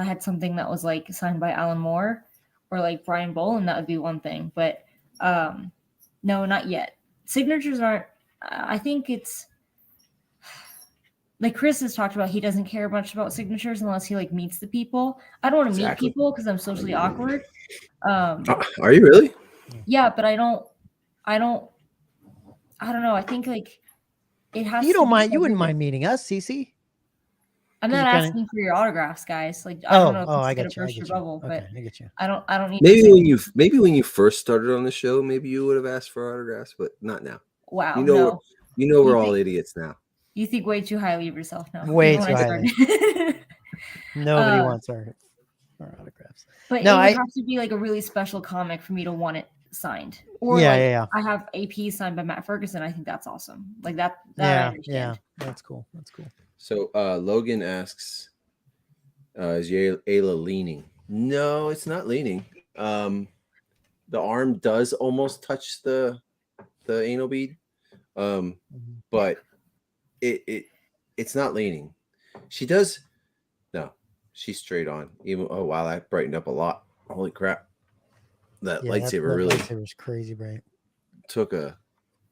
had something that was like signed by Alan Moore or like Brian Boland, that would be one thing. But no, not yet. Signatures aren't, I think it's, like Chris has talked about, he doesn't care much about signatures unless he like meets the people. I don't want to meet people because I'm socially awkward. Are you really? Yeah, but I don't know. I think like it has. You to don't be mind. You wouldn't everywhere. mind meeting us, CC. I'm not kinda- asking for your autographs, guys. Like I don't know if I it's got gonna you. I burst your get you. bubble, but Okay, I get you. I don't need. Maybe when you first started on the show, maybe you would have asked for autographs, but not now. Wow. You know, no. we're You all think- idiots now. You think way too highly of yourself now. Way Even when too I started. Nobody wants our autographs. But No, it would I- have to be like a really special comic for me to want it signed. Or Yeah. I have AP signed by Matt Ferguson. I think that's awesome. Like that I Yeah, understand. that's cool. That's cool. So Logan asks, is Aayla leaning? No, it's not leaning. The arm does almost touch the anal bead. But it's not leaning. She does. No, she's straight on. Even wow, that brightened up a lot. Holy crap! That lightsaber really lightsaber's crazy bright. took a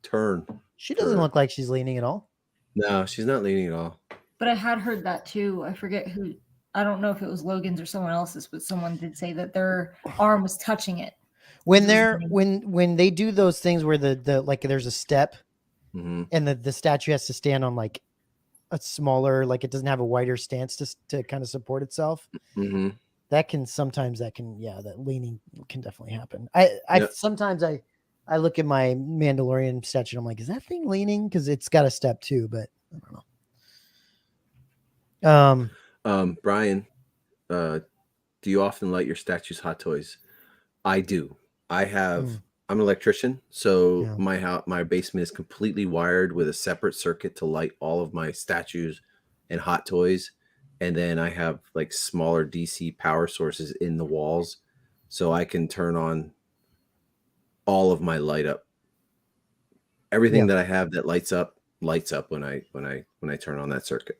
turn. She doesn't look like she's leaning at all. No, she's not leaning at all. But I had heard that too. I forget who. I don't know if it was Logan's or someone else's, but someone did say that their arm was touching it. When they do those things where the like there's a step and the statue has to stand on like a smaller, like it doesn't have a wider stance to kind of support itself. That leaning can definitely happen. Sometimes I I look at my Mandalorian statue and I'm like, is that thing leaning? Because it's got a step too, but I don't know. Brian, do you often light your statues hot toys? I do. I'm an electrician, so my basement is completely wired with a separate circuit to light all of my statues and hot toys. And then I have like smaller DC power sources in the walls, so I can turn on all of my light up. Everything that I have that lights up when I turn on that circuit.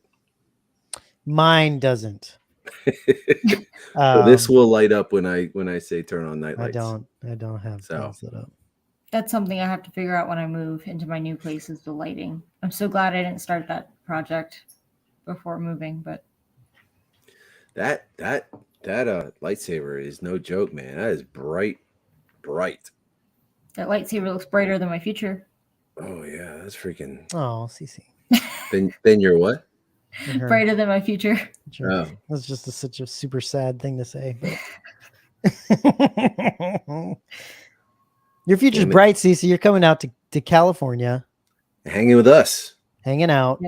Mine doesn't. So this will light up when I say turn on night lights. I don't have things lit up. That's something I have to figure out when I move into my new place is the lighting. I'm so glad I didn't start that project before moving, but that lightsaber is no joke, man. That is bright. That lightsaber looks brighter than my future. Oh yeah, that's freaking. Oh, CC. Then you're what? Brighter than my future. Sure. Oh. That's just such a super sad thing to say. Your future's bright, CC. You're coming out to California. Hanging with us. Hanging out.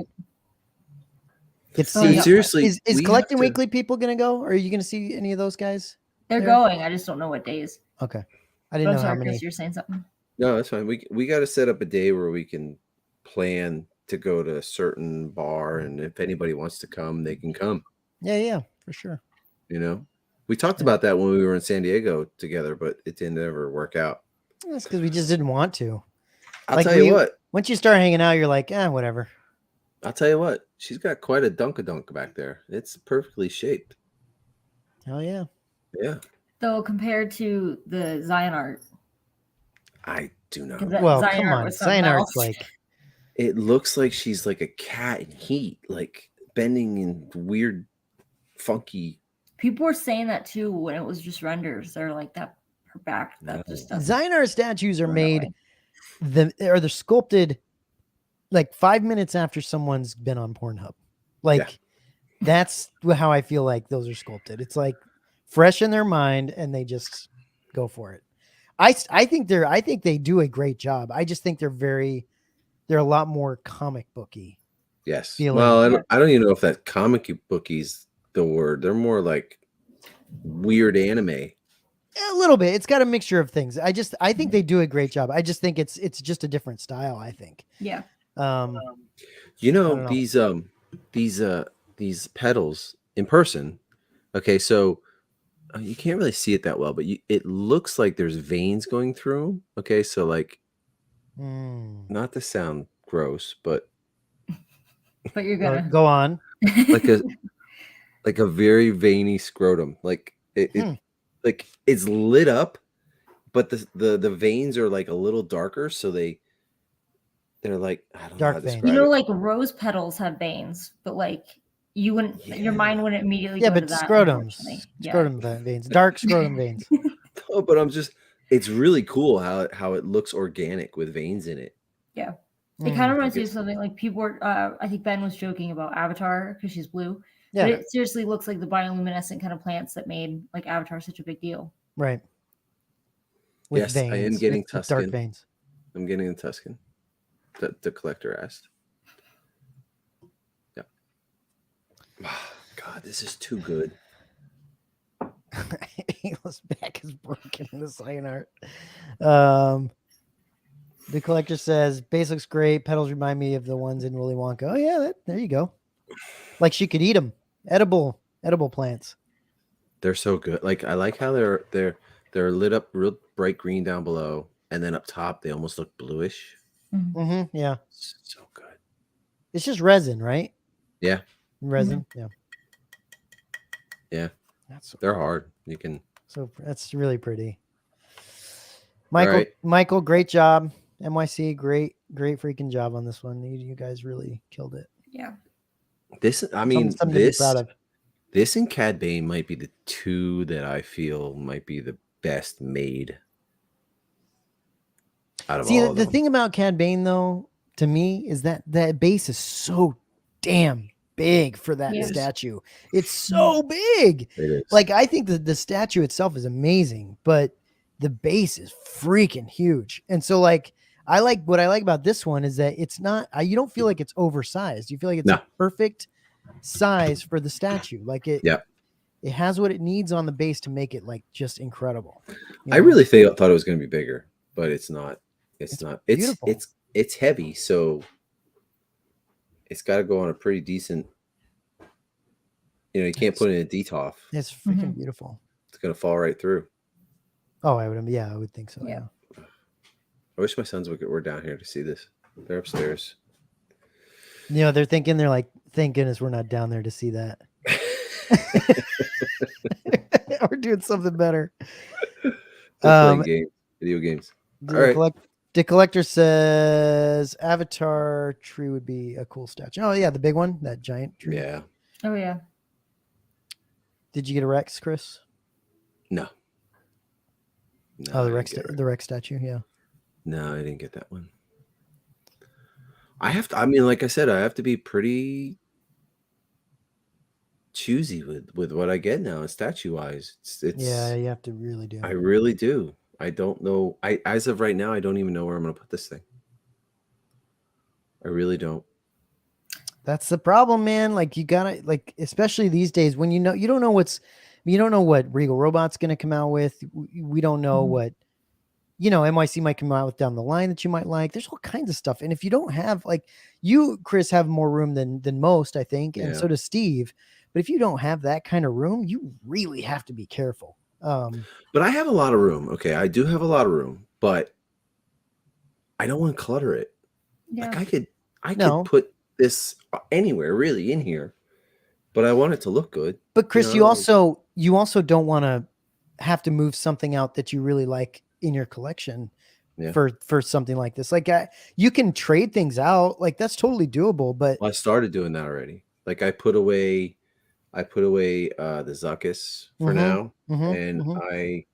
Yep. Seriously. Is Collecting Weekly people going to go? Or are you going to see any of those guys? They're going. I just don't know what days. Okay. I didn't know how many. Chris, you're saying something. No, that's fine. We got to set up a day where we can plan to go to a certain bar, and if anybody wants to come, they can come. Yeah, for sure. You know, we talked about that when we were in San Diego together, but it didn't ever work out. That's because we just didn't want to. I'll tell you what. Once you start hanging out, you're like, whatever. I'll tell you what. She's got quite a dunk back there. It's perfectly shaped. Hell yeah. Yeah. Though compared to the Zion art, I do not. Well, come on. Zion art's like. It looks like she's like a cat in heat, like bending in weird, funky. People were saying that too when it was just renders. They're like that. Her back. That just doesn't. Zion art statues are made. They're sculpted like 5 minutes after someone's been on Pornhub. Like that's how I feel like those are sculpted. It's like fresh in their mind and they just go for it. I think they do a great job. I just think they're a lot more comic booky. Yes. Well, I don't even know if that comic bookie's the word. They're more like weird anime. A little bit. It's got a mixture of things. I think they do a great job. I just think it's just a different style, I think. Yeah. These pedals in person. Okay, so you can't really see it that well, but it looks like there's veins going through them. Okay, so like not to sound gross, but you're gonna go on. like a very veiny scrotum. Like like it's lit up, but the veins are like a little darker, so they're like I don't dark know veins. You know, like rose petals have veins, but like you wouldn't, your mind wouldn't immediately. Yeah, go but to that, scrotum veins, dark scrotum veins. No, but it's really cool how it looks organic with veins in it. Yeah, it kind of reminds me of something like people were. I think Ben was joking about Avatar because she's blue. Yeah. But it seriously looks like the bioluminescent kind of plants that made like Avatar such a big deal. Right. With yes, veins, I am getting Tuscan. Dark veins. I'm getting a Tuscan. The collector asked. Yeah. Oh, God, this is too good. Ayla's back is broken in the Zion art. The collector says, base looks great. Petals remind me of the ones in Willy Wonka. Oh, yeah, there you go. Like she could eat them. Edible plants. They're so good. Like I like how they're lit up real bright green down below, and then up top they almost look bluish. Mm-hmm. Yeah, so good. It's just resin, right? Yeah, resin. Mm-hmm. Yeah. They're hard. You can. So that's really pretty. Michael, great job. MYC, great freaking job on this one. You guys really killed it. Yeah. This and Cad Bane might be the two that I feel might be the best made out of all of them. The thing about Cad Bane, though, to me, is that base is so damn big for that statue. It's so big. It is. Like, I think that the statue itself is amazing, but the base is freaking huge. And so like what I like about this one is that it's not you don't feel like it's oversized. You feel like it's a perfect size for the statue. Like it has what it needs on the base to make it like just incredible. I really thought it was going to be bigger, but it's not. It's not. beautiful. It's heavy, so it's got to go on a pretty decent. You can't put it in a DTOF. It's freaking beautiful. It's going to fall right through. Oh, I would think so. Yeah. I wish my sons were down here to see this. They're upstairs. They're thinking, thank goodness we're not down there to see that. We're doing something better. Video games. All right. The collector says Avatar tree would be a cool statue. Oh yeah, the big one, that giant tree. Yeah. Oh yeah. Did you get a Rex, Chris? No. Oh, the Rex statue. Yeah. No, I didn't get that one. Like I said, I have to be pretty choosy with what I get now, statue wise. Yeah, you have to really do. I really do. I don't know. As of right now, I don't even know where I'm going to put this thing. I really don't. That's the problem, man. Like you gotta, especially these days when you don't know what Regal Robot's going to come out with. We don't know what, MYC might come out with down the line that you might like. There's all kinds of stuff. And if you don't have you, Chris, have more room than most, I think. And so does Steve. But if you don't have that kind of room, you really have to be careful. But I have a lot of room. Okay. I do have a lot of room, but I don't want to clutter it. Yeah. I could put this anywhere really in here, but I want it to look good. But Chris, you also don't want to have to move something out that you really like in your collection for something like this. You can trade things out. That's totally doable, but I started doing that already. I put away the Zuckus for now, and I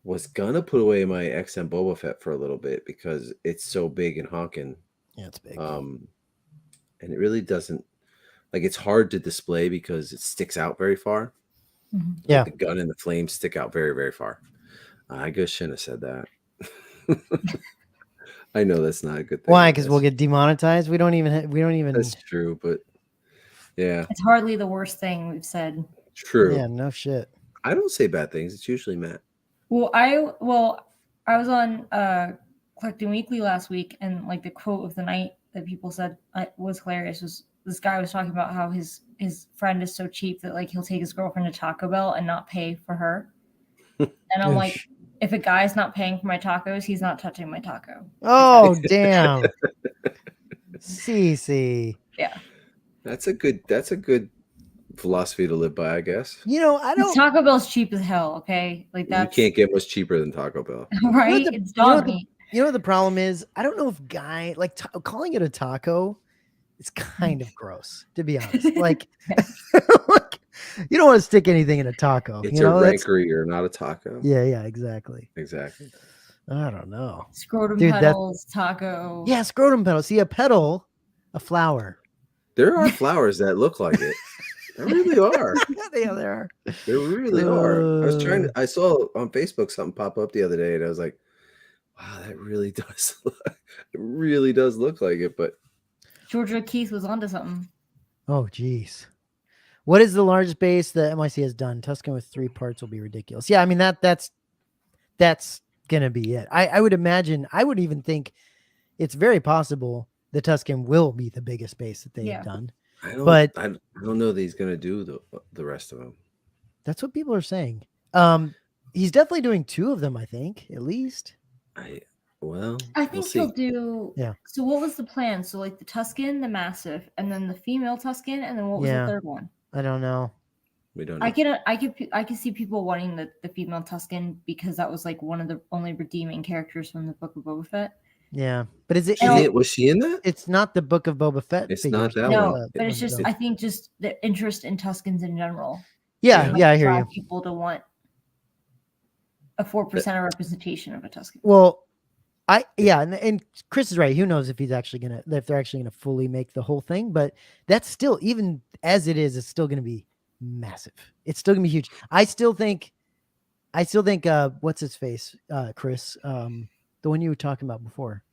was gonna put away my XM Boba Fett for a little bit because it's so big and honking. Yeah, it's big. And it really doesn't it's hard to display because it sticks out very far. Yeah, the gun and the flames stick out very, very far. I guess shouldn't have said that. I know that's not a good thing. Why? Because we'll get demonetized. We don't even. That's true, but yeah, it's hardly the worst thing we've said. True. Yeah, no shit. I don't say bad things. It's usually Matt. Well, I was on Collecting Weekly last week, and the quote of the night that people said was hilarious. Was this guy was talking about how his friend is so cheap that he'll take his girlfriend to Taco Bell and not pay for her. And I'm like, if a guy's not paying for my tacos, he's not touching my taco. Oh damn. CC. Yeah. That's a good philosophy to live by, I guess. I don't. Taco Bell's cheap as hell. Okay, that's you can't get much cheaper than Taco Bell, right? It's dog meat. You know what the problem is? I don't know if calling it a taco is kind of gross, to be honest. You don't want to stick anything in a taco. It's a rankery or not a taco. Yeah, exactly. Exactly. I don't know. Scrotum petals, taco. Yeah, scrotum petals. See, a petal, a flower. There are flowers that look like it. There really are. Yeah, there are. There really are. I saw on Facebook something pop up the other day, and I was like, wow, that really does look like it. But Georgia Keith was onto something. Oh, geez. What is the largest base that MYC has done? Tuscan with 3 parts will be ridiculous. Yeah, I mean that's gonna be it. I would imagine. I would even think it's very possible the Tuscan will be the biggest base that they've done. I don't know that he's gonna do the rest of them. That's what people are saying. He's definitely doing 2 of them, I think, at least. I we'll think he'll do. Yeah. So what was the plan? So the Tuscan, the Massive, and then the female Tuscan, and then what was the third one? I don't know. We don't know. I could see people wanting the female Tuscan because that was one of the only redeeming characters from the Book of Boba Fett. Yeah, but is it? Was she in that? It's not the Book of Boba Fett. It's not that one. No, but it's just I think just the interest in Tuscans in general. Yeah, I hear you. People to want a 4% representation of a Tuscan. Well, and Chris is right. Who knows if they're actually gonna fully make the whole thing? But that's still, even as it is, it's still gonna be massive. It's still gonna be huge. I still think I still think what's his face, Chris, the one you were talking about before,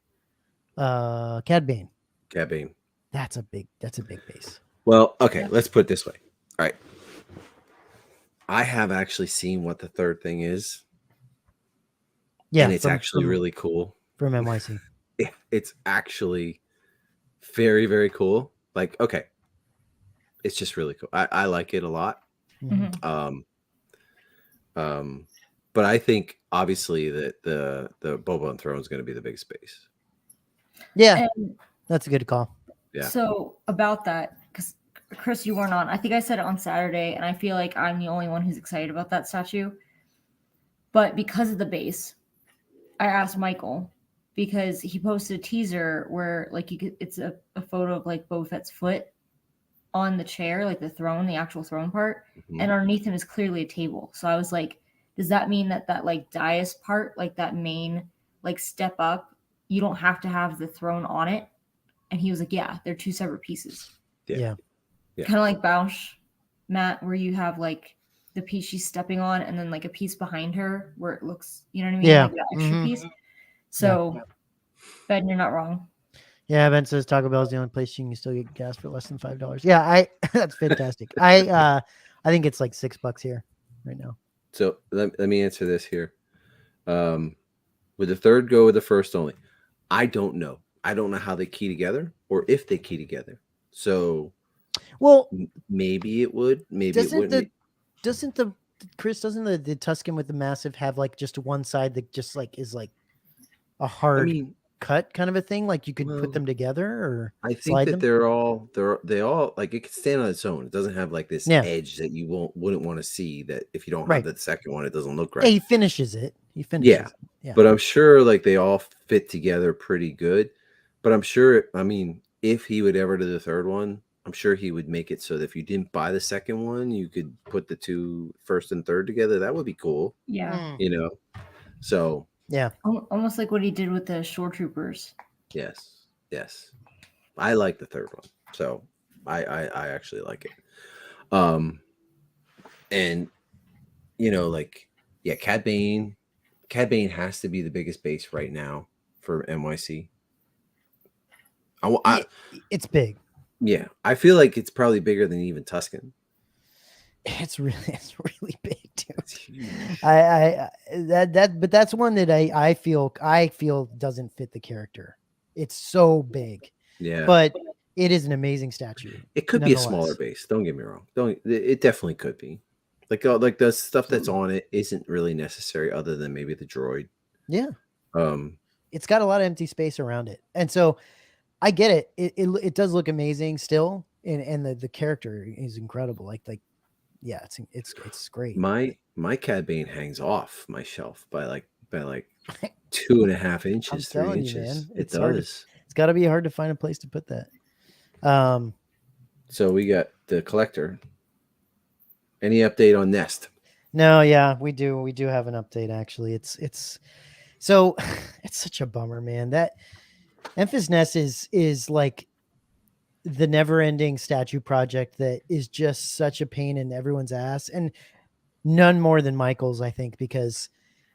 Cad Bane. Cad Bane. That's a big base. Well, okay, Yeah. let's put it this way. All right. I have actually seen what the third thing is. Yeah, And it's actually really cool. From MYC. It's actually very, very cool. Like, okay. It's just really cool. I like it a lot. Mhm. But I think obviously that the Boba and Throne is going to be the big space. Yeah, And that's a good call. Yeah. so about that, because Chris, you weren't on. I think I said it on Saturday, and I feel like I'm the only one who's excited about that statue. But because of the base, I asked Michael because he posted a teaser where like it's a photo of like Boba Fett's foot on the chair, like the throne, the actual throne part, Mhm. and underneath him is clearly a table. So I was like, does that mean that like dais part, like that main like step up, you don't have to have the throne on it? And he was like, yeah, they're two separate pieces. Yeah. Kind of like Bausch, Matt, where you have like the piece she's stepping on and then like a piece behind her where it looks, you know what I mean? Yeah. Like that extra Mhm. piece. So, Ben, you're not wrong. Yeah, Ben says Taco Bell is the only place you can still get gas for less than $5. Yeah, that's fantastic. I think it's like $6 here right now. So let me answer this here. Would the third go with the first only? I don't know. I don't know how they key together or if they key together. So Well, maybe it would, maybe it wouldn't. Doesn't the Tuscan with the massive have like just one side that just like is like a hard cut kind of a thing? Like you could put them together or I think slide that them? they all like it can stand on its own. It doesn't have like this edge that you wouldn't want to see, that if you don't have the second one, it doesn't look right. Yeah, he finishes it. Yeah. But I'm sure like they all fit together pretty good. But I'm sure, I mean, if he would ever do the third one, I'm sure he would make it so that if you didn't buy the second one, you could put the two first and third together. That would be cool. Yeah. You know? So yeah. Almost like what he did with the Shore Troopers. Yes. I like the third one. So I actually like it. And you know, like, yeah, Cad Bane has to be the biggest base right now for MYC. It's big. Yeah, I feel like it's probably bigger than even Tuscan. It's really big, dude. It's huge. But that's one that I feel doesn't fit the character. It's so big. Yeah, but it is an amazing statue. It could be a smaller base. Don't get me wrong. It definitely could be. Like the stuff that's on it isn't really necessary, other than maybe the droid. Yeah. It's got a lot of empty space around it, and so I get it. It does look amazing still, and the character is incredible. Like yeah, it's great. My Cad Bane hangs off my shelf by like 2.5 inches, 3 inches. Man. It does. It's got to be hard to find a place to put that. So we got the collector. Any update on Nest? No, yeah, we do. We do have an update. Actually, it's so it's such a bummer, man. That Memphis Nest is like the never-ending statue project that is just such a pain in everyone's ass, and none more than Michael's, I think, because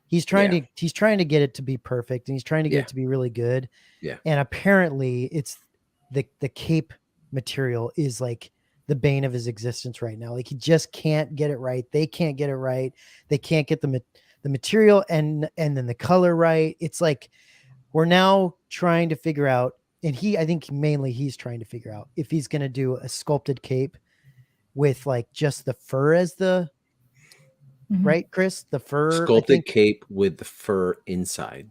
he's trying to get it to be perfect, and he's trying to get it to be really good. Yeah, and apparently, it's the cape material is like the bane of his existence right now. Like he just can't get it right. They can't get it right. They can't get the material and then the color right. It's like we're now trying to figure out, and I think mainly he's trying to figure out if he's going to do a sculpted cape with like just the fur as the right, Chris, the fur sculpted cape with the fur inside.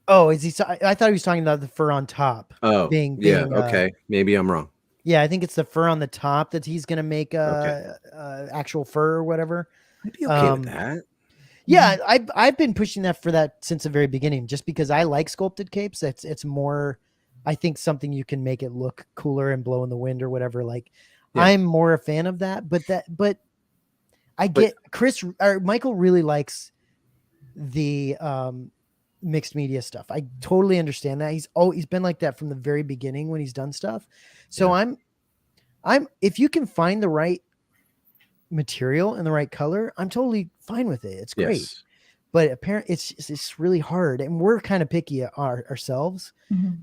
Oh, is he? I thought he was talking about the fur on top. Oh, being okay. Maybe I'm wrong. Yeah, I think it's the fur on the top that he's going to make actual fur or whatever. I'd be okay with that. Yeah, I've been pushing for that since the very beginning, just because I like sculpted capes. It's more, I think, something you can make it look cooler and blow in the wind or whatever. Like, I'm more a fan of that. But Chris or Michael really likes the mixed media stuff. I totally understand that. He's been like that from the very beginning when he's done stuff. So I'm if you can find the right material and the right color, I'm totally fine with it. It's great. Yes. But apparently it's really hard, and we're kind of picky ourselves. Mhm.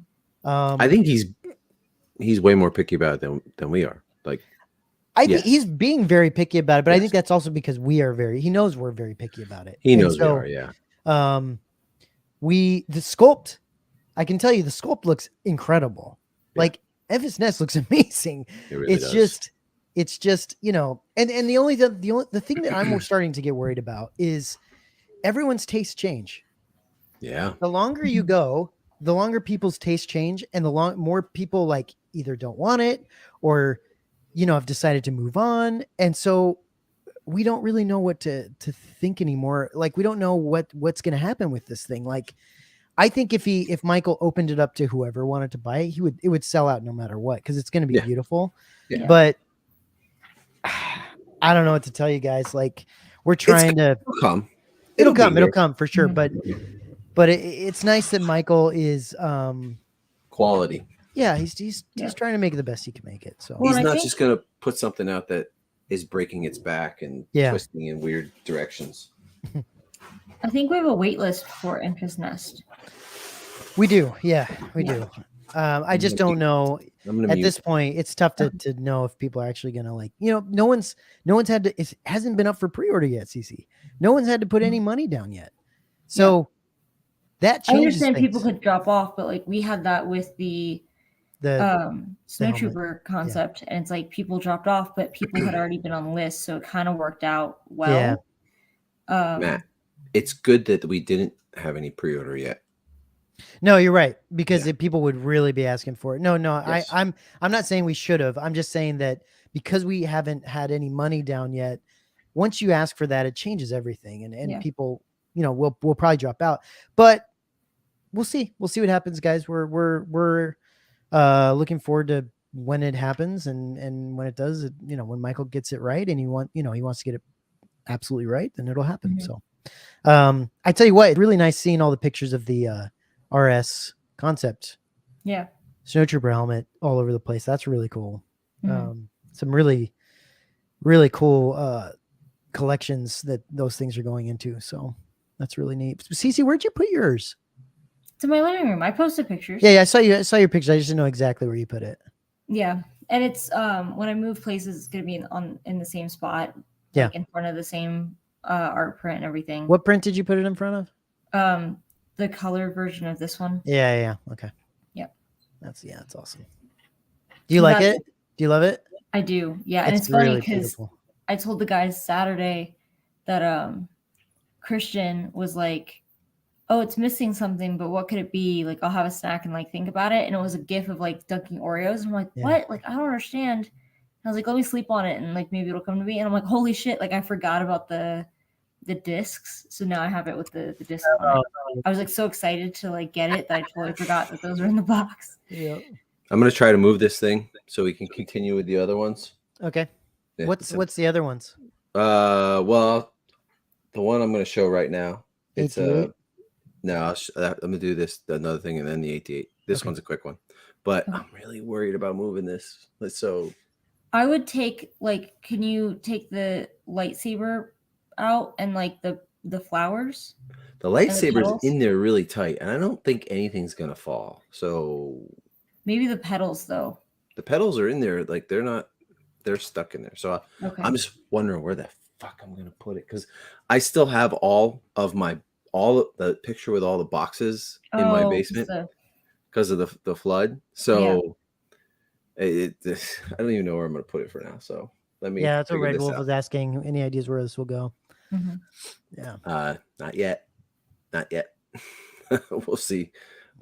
I think he's way more picky about it than we are. Like, I think yes. he's being very picky about it, but I Yes. think that's also because he knows we're very picky about it. He And knows we so, are, yeah. The sculpt, I can tell you the sculpt looks incredible. Yeah. Like Memphis Nest looks amazing. It really It's does. just, you know, and the thing that I'm starting to get worried about is everyone's tastes change. Yeah. The longer you go, the longer people's tastes change, and the more people like either don't want it or, you know, have decided to move on. And so we don't really know what to think anymore. Like, we don't know what's going to happen with this thing. Like, I think if Michael opened it up to whoever wanted to buy it, it would sell out no matter what, because it's going to be Yeah. beautiful. Yeah. But I don't know what to tell you guys. Like, we're trying to. It'll come. It'll be here. come for sure. Mhm. But it's nice that Michael is Quality. yeah, he's Yeah. trying to make it the best he can make it. So Well, He's I not think- just gonna put something out that is breaking its back and Yeah. twisting in weird directions. I think we have a wait list for Memphis Nest. we do, yeah, we Yeah. do. I just don't know I'm gonna at mute. this point. It's tough to know if people are actually gonna, like, you know, no one's had to. It hasn't been up for pre-order yet. CC, no one's had to put any money down yet. So that I changes understand people things. could drop off, but like we had that with the Snow helmet. Trooper concept, and it's like people dropped off, but people had already been on the list, so it kind of worked out well. Matt, it's good that we didn't have any pre-order yet. No, you're right, because people would really be asking for it. No, Yes. I'm not saying we should have. I'm just saying that because we haven't had any money down yet, once you ask for that, it changes everything, and Yeah. people, you know, will probably drop out. But we'll see. We'll see what happens, guys. We're looking forward to when it happens, and when it does, you know, when Michael gets it right, and he wants to get it absolutely right, then it'll happen. Mhm. So, I tell you what, it's really nice seeing all the pictures of the RS concept Yeah. Snow Trooper helmet all over the place. That's really cool. Mhm. Some really, really cool collections that those things are going into. So that's really neat. Cece, where'd you put yours? It's in my living room. I posted pictures. Yeah, I saw your pictures. I just didn't know exactly where you put it. Yeah. And it's when I move places, it's gonna be in the same spot. Yeah. Like in front of the same art print and everything. What print did you put it in front of? The color version of this one. Yeah. Okay. Yep. That's awesome. Do you like it? Do you love it? I do. Yeah. And it's really funny because beautiful. I told the guys Saturday that Christian was like, oh, it's missing something, but what could it be? Like, I'll have a snack and like think about it. And it was a gif of like dunking Oreos. And I'm like, Yeah. what? Like, I don't understand. And I was like, let me sleep on it and like maybe it'll come to me. And I'm like, holy shit, like I forgot about the discs. So now I have it with the disc on it. I was like so excited to like get it that I totally forgot that those were in the box. Yeah. I'm gonna try to move this thing so we can continue with the other ones. Okay. Yeah. What's the other ones? Well, the one I'm gonna show right now. It's 88? no, I'm gonna do another thing, and then the 88. This Okay. one's a quick one, but Okay. I'm really worried about moving this. So I would take like, can you take the lightsaber out and like the flowers? the lightsaber's petals? in there really tight, and I don't think anything's gonna fall. So Maybe the petals though. the pedals are in there, like they're stuck in there. So Okay. I'm just wondering where the fuck I'm gonna put it, because I still have all of the picture with all the boxes in my basement because of the flood. So I don't even know where I'm gonna put it for now. So let me. Yeah, that's what figure Red this Wolf out. was asking. Any ideas where this will go? Mhm. Yeah. Not yet. We'll see.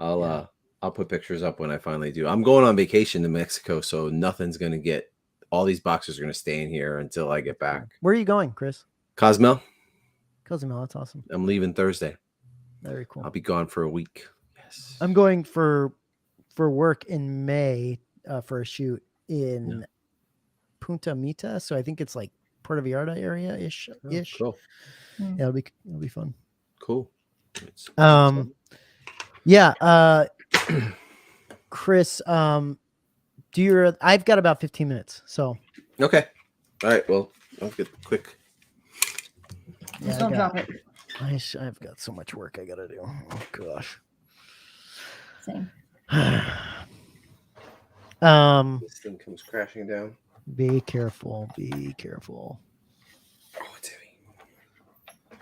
I'll put pictures up when I finally do. I'm going on vacation to Mexico, so nothing's gonna get. All these boxes are gonna stay in here until I get back. Where are you going, Chris? Cozumel. Cozumel. That's awesome. I'm leaving Thursday. Very cool. I'll be gone for a week. Yes. I'm going for work in May for a shoot in Punta Mita. So I think it's like Puerto Vallarta area ish. Oh, cool. Yeah, it'll be fun. Cool. Yeah. Chris, I've got about 15 minutes. So Okay. All right. Well, I'll get quick. Just don't drop it. I've got so much work I gotta do. Oh gosh. Same. This thing comes crashing down. Be careful. Be careful. Oh, it's heavy.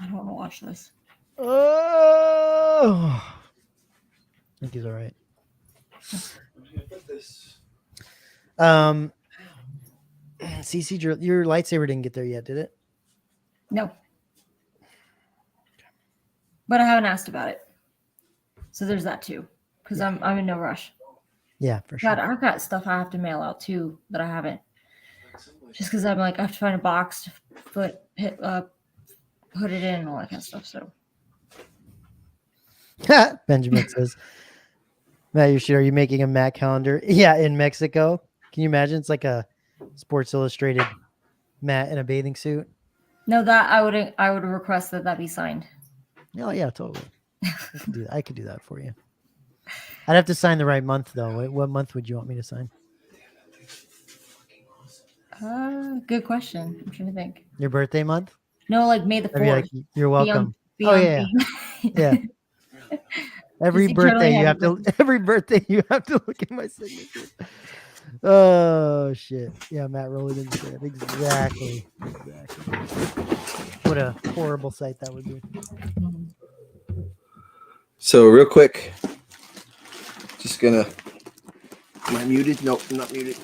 I don't want to watch this. Oh, I think he's all right. I'm gonna put this. CC, your lightsaber didn't get there yet, did it? No. But I haven't asked about it. So there's that too. Because I'm in no rush. Yeah, for sure. God, I've got stuff I have to mail out too that I haven't. Just because I'm like, I have to find a box to put it in and all that kind of stuff. So Benjamin says, Matt, are you making a Matt calendar? Yeah, in Mexico. Can you imagine? It's like a Sports Illustrated Matt in a bathing suit. no, that I would request that be signed. Oh yeah, totally. I could do that for you. I'd have to sign the right month though. What month would you want me to sign? Good question. I'm trying to think. Your birthday month? No, like May the 4th. Like, you're welcome. Beyond yeah. Yeah. Every Just birthday eternally you have to. Every birthday you have to look at my signature. Oh shit! Yeah, Matt Rowland didn't say it. Exactly. What a horrible sight that would be. So real quick, just gonna. Am I muted? Nope, I'm not muted.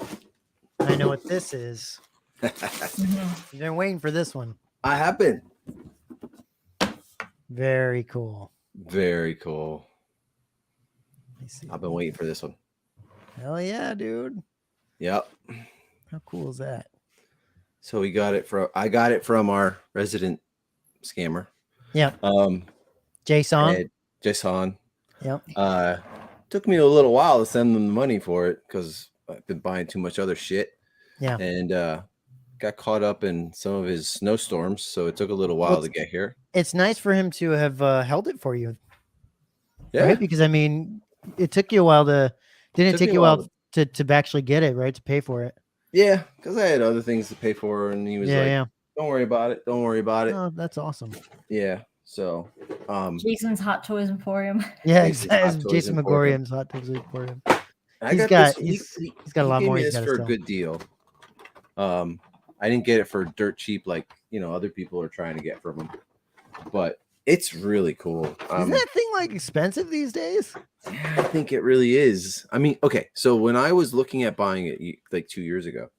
I know what this is. You've been waiting for this one. I have been. Very cool. Very cool. Let me see. I've been waiting for this one. Hell yeah, dude. Yep. How cool is that? So I got it from our resident scammer. Yep. Jason. Yep. Took me a little while to send them the money for it because I've been buying too much other shit. Yeah. And got caught up in some of his snowstorms, so it took a little while to get here. It's nice for him to have held it for you. Yeah. Right? Because I mean, it took you a while to. Didn't it take you a while to actually get it, right? To pay for it. Yeah, because I had other things to pay for, and he was like, "Don't worry about it. Don't worry about it." Oh, that's awesome. Yeah. So, Jason's Hot Toys Emporium. Yeah, Jason's Jason Megorium's Hot Toys Emporium. He's got a lot more. He He's gave me this for a good deal. I didn't get it for dirt cheap like other people are trying to get from him, but it's really cool. Isn't that thing like expensive these days? Yeah, I think it really is. I mean, okay, so when I was looking at buying it like 2 years ago,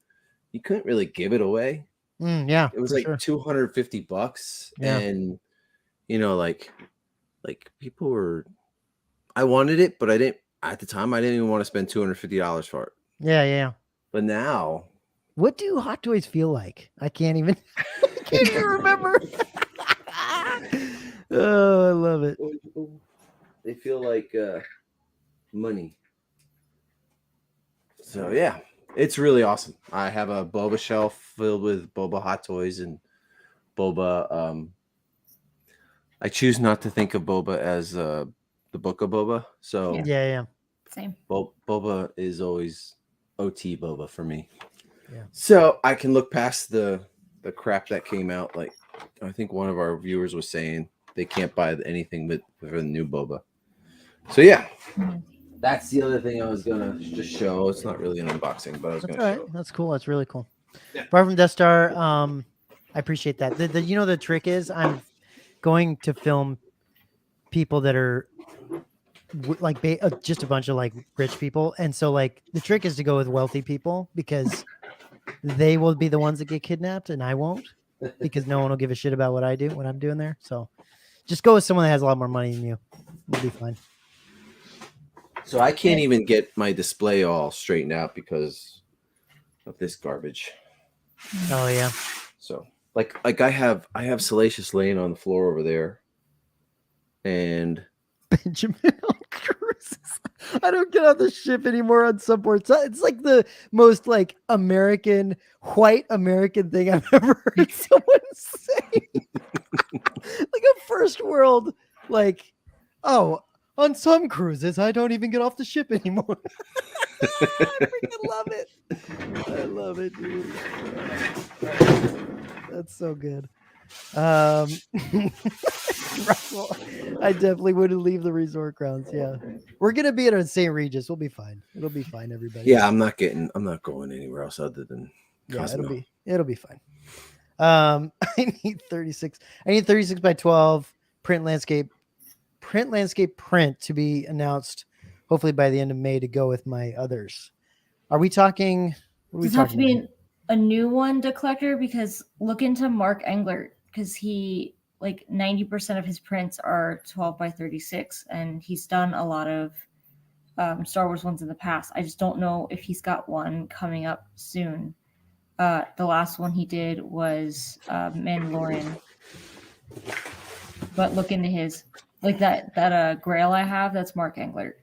you couldn't really give it away. Yeah, it was like $250, and like people were. I wanted it, but I didn't at the time. I didn't even want to spend $250 for it. Yeah. But now, what do Hot Toys feel like? I can't even remember. Oh, I love it. They feel like money. So yeah, it's really awesome. I have a boba shelf filled with boba Hot Toys and boba. I choose not to think of boba as the book of boba. So yeah. Same. Boba is always OT boba for me. Yeah. So I can look past the crap that came out. Like I think one of our viewers was saying they can't buy anything with the new boba. So yeah, that's the other thing I was gonna just show. It's not really an unboxing, but I was gonna show. That's cool. That's really cool. Yeah. Apart from Death Star, I appreciate that. The trick is I'm going to film people that are like just a bunch of like rich people, and so like the trick is to go with wealthy people because they will be the ones that get kidnapped, and I won't because no one will give a shit about what I do when I'm doing there. So just go with someone that has a lot more money than you. We'll be fine. So I can't even get my display all straightened out because of this garbage. Oh yeah. So like I have Salacious laying on the floor over there, and Benjamin on cruises. I don't get on the ship anymore on subboard. It's like the most like white American thing I've ever heard someone say. Like a first world, like, oh, on some cruises, I don't even get off the ship anymore. I freaking love it. I love it, dude. That's so good. Russell, I definitely wouldn't leave the resort grounds. Yeah, we're gonna be at St. Regis. We'll be fine. It'll be fine, everybody. Yeah, I'm not going anywhere else other than Cosmo. It'll be fine. I need 36. I need 36 by 12 print landscape print to be announced hopefully by the end of May to go with my others. Are we talking? Does it have to be a new one to collector? Because look into Mark Englert, because he like 90% of his prints are 12 by 36, and he's done a lot of Star Wars ones in the past. I just don't know if he's got one coming up soon. The last one he did was Mandalorian. But look into his, like that Grail I have, that's Mark Englert.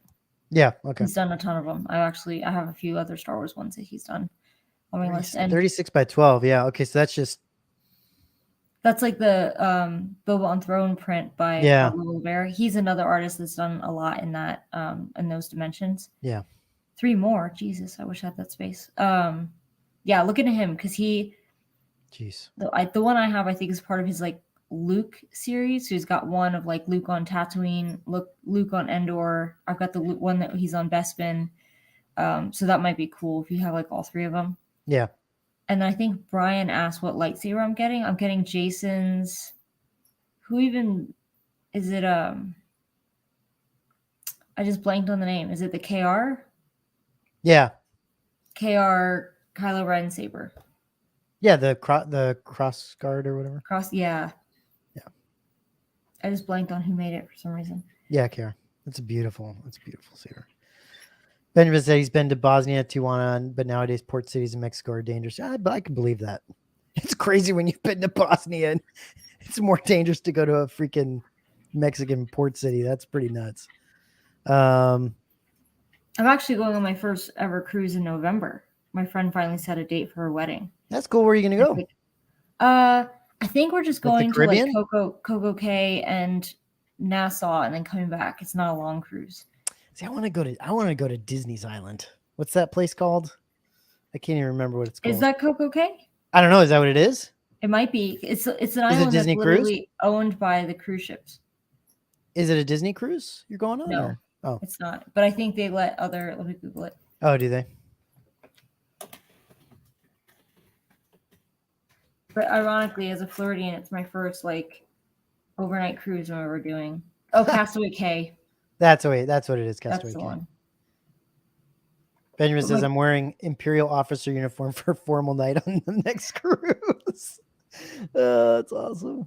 Yeah, okay. He's done a ton of them. I have a few other Star Wars ones that he's done on my list. And 36 by 12, yeah. Okay, so that's like the Boba on Throne print by Pablo Rivera. He's another artist that's done a lot in that in those dimensions. Yeah. 3 more. Jesus, I wish I had that space. Yeah, look into him because the one I have I think is part of his like Luke series. So he's got one of like Luke on Tatooine, Luke on Endor. I've got the one that he's on Bespin. So that might be cool if you have like all 3 of them. Yeah. And I think Brian asked what lightsaber I'm getting. I'm getting Jason's. Who even is it? I just blanked on the name. Is it the KR? Yeah. KR Kylo Ren saber. Yeah, the cross guard or whatever. Yeah. Yeah. I just blanked on who made it for some reason. Yeah, KR. That's a beautiful saber. Benjamin said he's been to Bosnia, Tijuana, but nowadays port cities in Mexico are dangerous. I can believe that. It's crazy when you've been to Bosnia and it's more dangerous to go to a freaking Mexican port city. That's pretty nuts. I'm actually going on my first ever cruise in November. My friend finally set a date for her wedding. That's cool. Where are you going to go? I think we're just going to like Coco Cay and Nassau and then coming back. It's not a long cruise. See, I want to go to Disney's Island. What's that place called? I can't even remember what it's called. Is that Coco Cay? I don't know. Is that what it is? It might be. It's an island Disney that's literally owned by the cruise ships. Is it a Disney cruise you're going on? No, it's not. But I think they let me Google it. Oh, do they? But ironically, as a Floridian, it's my first like overnight cruise when we were doing. Oh, Castaway Cay. That's what it is. Castaway That's the Cay. one. Benjamin says, I'm wearing Imperial officer uniform for a formal night on the next cruise. That's awesome.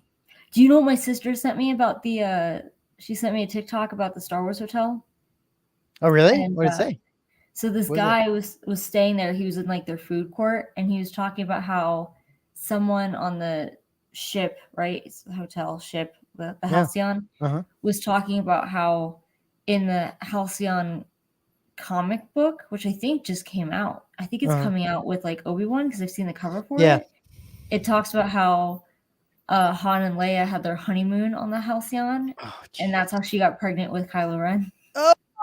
Do you know what my sister sent me about she sent me a TikTok about the Star Wars hotel. Oh, really? And, what did it say? So this guy was staying there. He was in like their food court and he was talking about how someone on the ship, right? It's the hotel ship, the Halcyon, was talking about how in the Halcyon comic book, which I think just came out. I think it's coming out with like Obi-Wan because I've seen the cover for it. It talks about how Han and Leia had their honeymoon on the Halcyon, and that's how she got pregnant with Kylo Ren.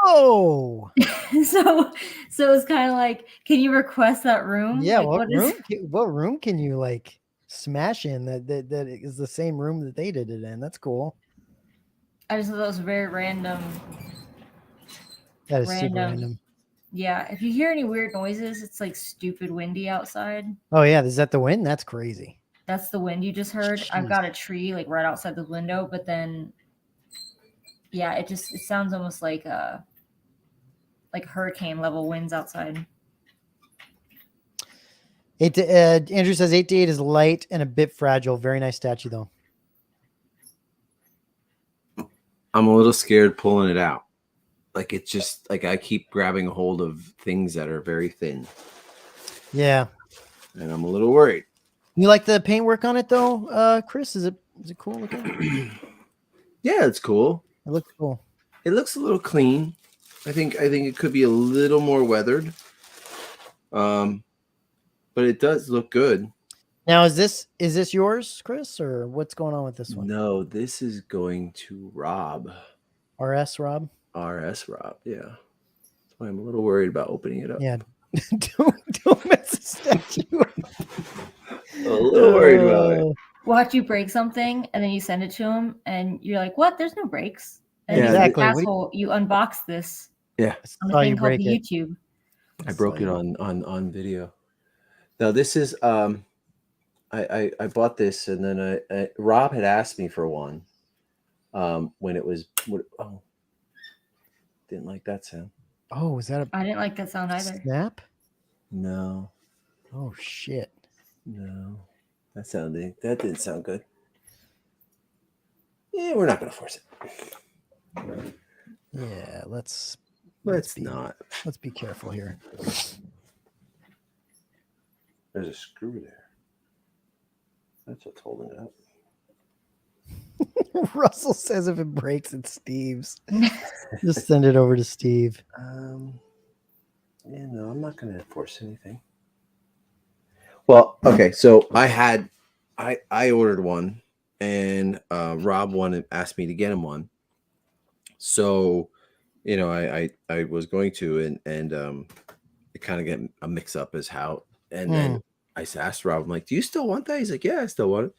Oh, so it's kind of like, can you request that room? Yeah, like, what room can you like smash in that is the same room that they did it in? That's cool. I just thought that was very random. That is super random. Yeah, if you hear any weird noises, it's like stupid windy outside. Oh yeah, is that the wind? That's crazy. That's the wind you just heard. Jeez. I've got a tree like right outside the window, but then yeah, it sounds almost like hurricane level winds outside. Andrew says 8 to 8 is light and a bit fragile. Very nice statue though. I'm a little scared pulling it out. Like it's just like I keep grabbing a hold of things that are very thin. Yeah. And I'm a little worried. You like the paintwork on it though, Chris? Is it cool looking? Yeah, it's cool. It looks cool. It looks a little clean. I think it could be a little more weathered. But it does look good. Now is this yours, Chris, or what's going on with this one? No, this is going to Rob. RS Rob? RS Rob, yeah. That's why I'm a little worried about opening it up. Yeah. don't mess this down. worried about it. watch you break something and then you send it to him and you're like, "What? There's no breaks." And Yeah, he's like, exactly. What do "Asshole, you unboxed this Yeah, on a saw thing you called break the it. YouTube." I broke it on video. Now this is I bought this and then Rob had asked me for one when it was didn't like that sound. Oh, was that I didn't like that sound a either. snap? No, Oh shit. that didn't sound good. Yeah, we're not gonna force it. Yeah, let's Let's be not. let's be careful here. There's a screw there. That's what's holding it up. Russell says if it breaks, it's Steve's. Just send it over to Steve. Yeah, no, I'm not gonna force anything. Well, okay, so I ordered one, and Rob wanted asked me to get him one. So, I was going to, and it kind of get a mix up as how, and then I asked Rob, I'm like, "Do you still want that?" He's like, "Yeah, I still want it."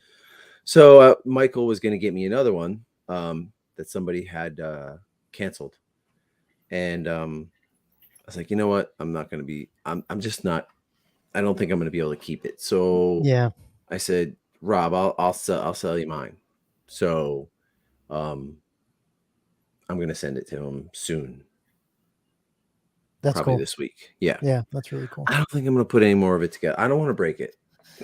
So Michael was going to get me another one that somebody had canceled, and I was like, "You know what? I'm not going to be. I'm just not. I don't think I'm going to be able to keep it." So Yeah. I said, "Rob, I'll sell you mine." So I'm going to send it to him soon. That's Probably cool. this week. Yeah. Yeah, that's really cool. I don't think I'm going to put any more of it together. I don't want to break it.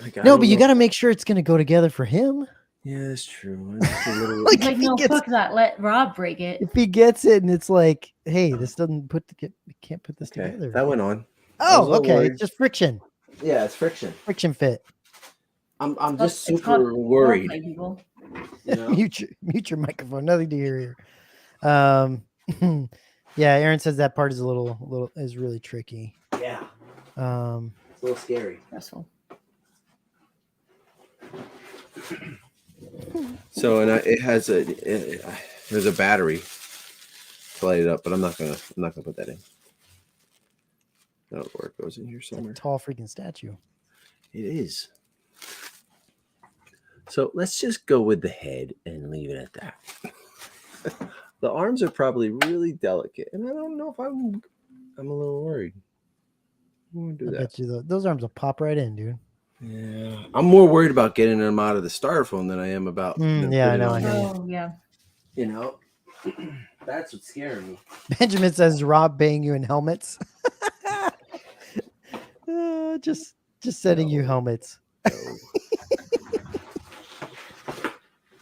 Like, No, but you got to make sure it's going to go together for him. Yeah, that's true. It's a little... Like, Like, no, fuck that. Let Rob break it. If he gets it and it's like, hey, this doesn't you can't put this together. That went on. Oh, okay. It's just friction. Yeah, it's friction. Friction fit. I'm just super worried. People. You know? mute your microphone. Nothing to hear here. Yeah, Aaron says that part is is really tricky. Yeah. It's a little scary. Stressful. So it has there's a battery to light it up, but I'm not gonna put that in. That'll work. It goes in here somewhere. It's a tall freaking statue. It is. So let's just go with the head and leave it at that. The arms are probably really delicate, and I don't know if I'm a little worried. I won't do that. Bet you those arms will pop right in, dude. Yeah, I'm more worried about getting them out of the styrofoam than I am about. Yeah, I know. Oh, yeah. You know, that's what's scaring me. Benjamin says Rob paying you in helmets. Just sending you helmets. I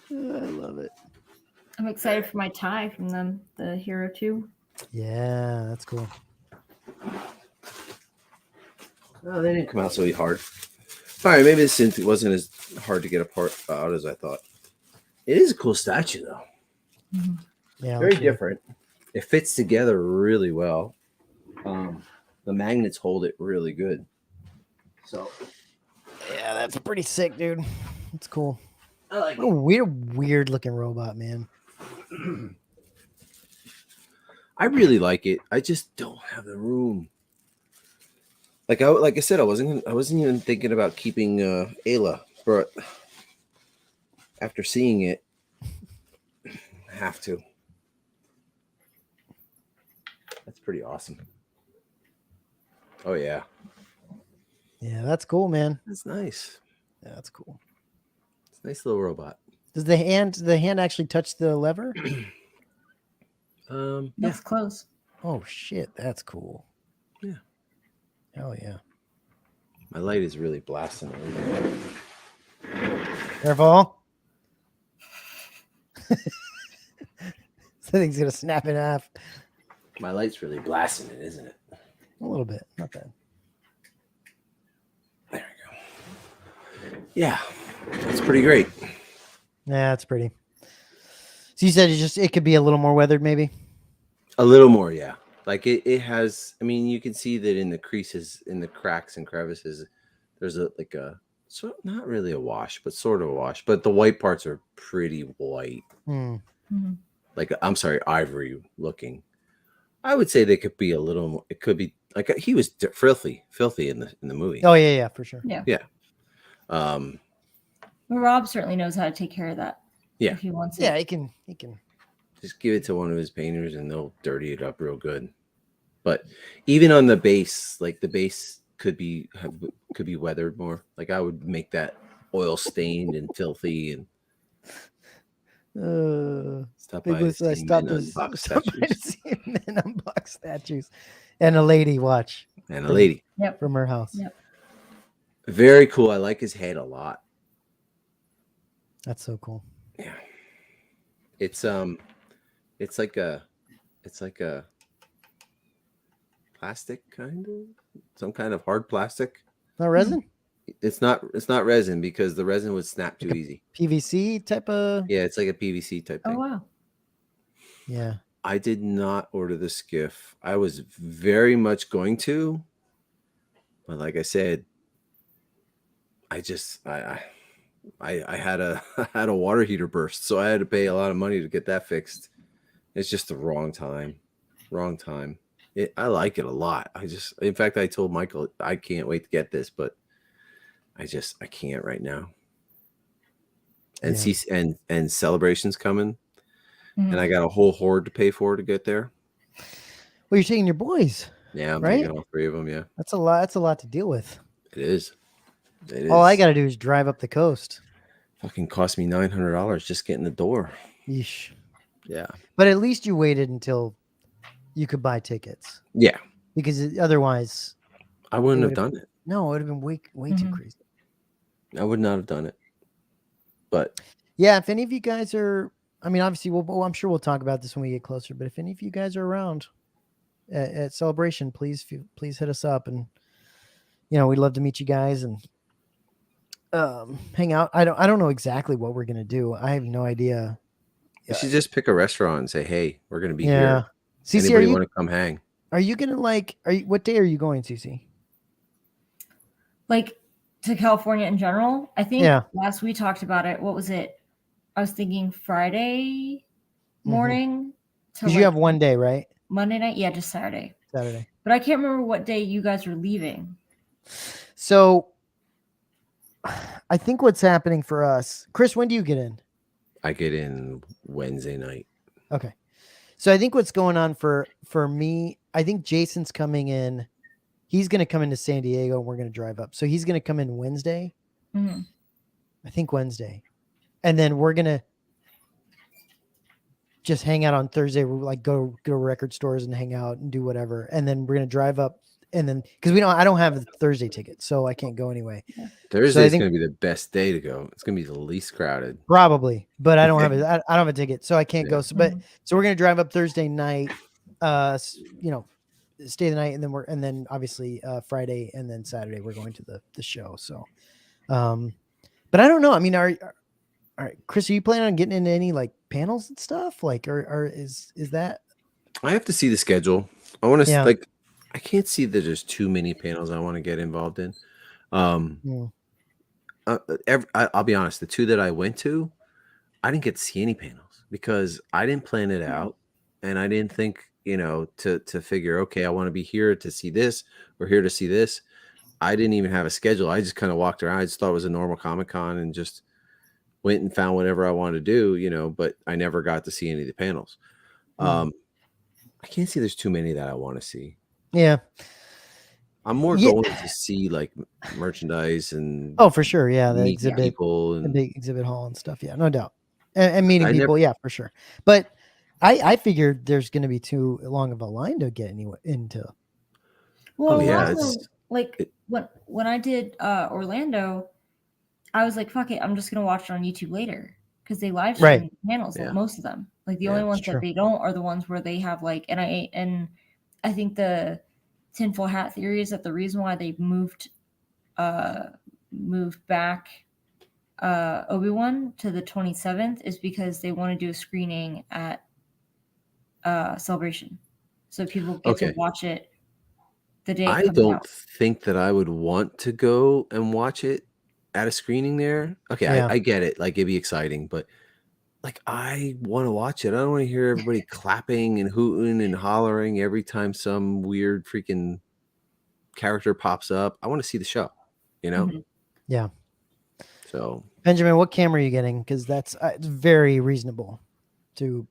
love it. I'm excited for my tie from them, the Hero 2. Yeah, that's cool. Oh, they didn't come out so hard. All right, maybe this wasn't as hard to get out as I thought. It is a cool statue, though. Mm-hmm. Yeah, very different. It fits together really well. The magnets hold it really good. So, yeah, that's pretty sick, dude. It's cool. I like what a weird looking robot, man. I really like it. I just don't have the room. Like I said, I wasn't even thinking about keeping Aayla, but after seeing it, I have to. That's pretty awesome. Oh yeah. Yeah, that's cool, man. That's nice. Yeah, that's cool. It's a nice little robot. Does the hand actually touch the lever? That's close. Oh shit, that's cool. Yeah. Hell yeah. My light is really blasting everything. Careful. Something's gonna snap in half. My light's really blasting it, isn't it? A little bit, not bad. There we go. Yeah, that's pretty great. Yeah, it's pretty. So you said it could be a little more weathered, maybe? A little more, yeah. Like it has. I mean, you can see that in the creases, in the cracks and crevices, there's not really a wash, but sort of a wash. But the white parts are pretty white. Mm-hmm. Like I'm sorry, ivory looking. I would say they could be a little more. It could be like he was filthy in the movie. Oh yeah, for sure. Yeah. Yeah. Well, Rob certainly knows how to take care of that. Yeah. If he wants it. Yeah, he can. Just give it to one of his painters and they'll dirty it up real good. But even on the base, like the base could be weathered more. Like I would make that oil stained and filthy and stop Big by to Lisa, I see stopped men to unbox stop by to statues. see men unbox statues, and a lady watch And a lady. Yep. from her house. Yep. Very cool. I like his head a lot. That's so cool. Yeah. It's like a plastic kind of, some kind of hard plastic. Not resin, It's not resin because the resin would snap too Like a easy. PVC type of. Yeah, it's like a PVC type Oh thing. wow. Yeah. I did not order the skiff. I was very much going to, but like I said, I had a I had a water heater burst, so I had to pay a lot of money to get that fixed. It's just the wrong time. Wrong time. I like it a lot. In fact, I told Michael I can't wait to get this, but I can't right now. And Yeah. and Celebration's coming, Mhm. and I got a whole horde to pay for to get there. Well, you're taking your boys. Yeah, I'm Right? taking all 3 of them. Yeah, That's a lot. That's a lot to deal with. it is. It is. All I got to do is drive up the coast. Fucking cost me $900 just getting the door. Yeesh. Yeah. But at least you waited until you could buy tickets, Yeah. because otherwise, I wouldn't It have done it. no, it would have been way too Mhm. crazy. I would not have done it. But Yeah, if any of you guys are, I mean, obviously, I'm sure we'll talk about this when we get closer. But if any of you guys are around at Celebration, please hit us up, and we'd love to meet you guys and hang out. I don't know exactly what we're gonna do. I have no idea. you should just pick a restaurant and say, "Hey, we're going to be Yeah. here. Cece, Anybody want to come hang?" are you gonna what day are you going, Cece? Like to California in general. I think Yeah. last we talked about it. What was it? I was thinking Friday morning to Because you have one day, right? Monday night. Yeah, just Saturday. Saturday. But I can't remember what day you guys were leaving. So I think what's happening for us, Chris, when do you get in? I get in Wednesday night. Okay. So I think what's going on for me, I think Jason's coming in. He's going to come into San Diego and we're going to drive up. So he's going to come in Wednesday. Mm-hmm. I think Wednesday. And then we're going to just hang out on Thursday. We'll like go record stores and hang out and do whatever. And then we're going to drive up, and then because I don't have a Thursday ticket, so I can't go anyway. Thursday's going to be the best day to go. It's going to be the least crowded. Probably, but I don't have I don't have a ticket, so I can't go. So, so we're going to drive up Thursday night, stay the night, and then obviously Friday and then Saturday we're going to the show. So, but I don't know. I mean, all right, Chris, are you planning on getting into any like panels and stuff? Like, or is that? I have to see the schedule. I want to I can't see that there's too many panels I want to get involved in. I'll be honest. The 2 that I went to, I didn't get to see any panels because I didn't plan it out, and I didn't think to figure. Okay, I want to be here to see this or here to see this. I didn't even have a schedule. I just kind of walked around. I just thought it was a normal Comic-Con and just went and found whatever I wanted to do, but I never got to see any of the panels. I can't see there's too many that I want to see. Yeah. I'm more going to see like merchandise and for sure. Yeah. The exhibit people and the big exhibit hall and stuff. Yeah, no doubt. And meeting people. Yeah, for sure. But I figured there's going to be too long of a line to get into. Well, also, when I did Orlando, I was like, fuck it, I'm just gonna watch it on YouTube later because they live stream panels, most of them. Like the only ones that they don't are the ones where they have like, and I think the tinfoil hat theory is that the reason why they moved back Obi-Wan to the 27th is because they want to do a screening at Celebration, so people get to watch it the day. I don't think that I would want to go and watch it at a screening there. Okay, I get it. Like it'd be exciting, but like I want to watch it. I don't want to hear everybody clapping and hooting and hollering every time some weird freaking character pops up. I want to see the show, Yeah. So Benjamin, what camera are you getting? Because that's it's very reasonable to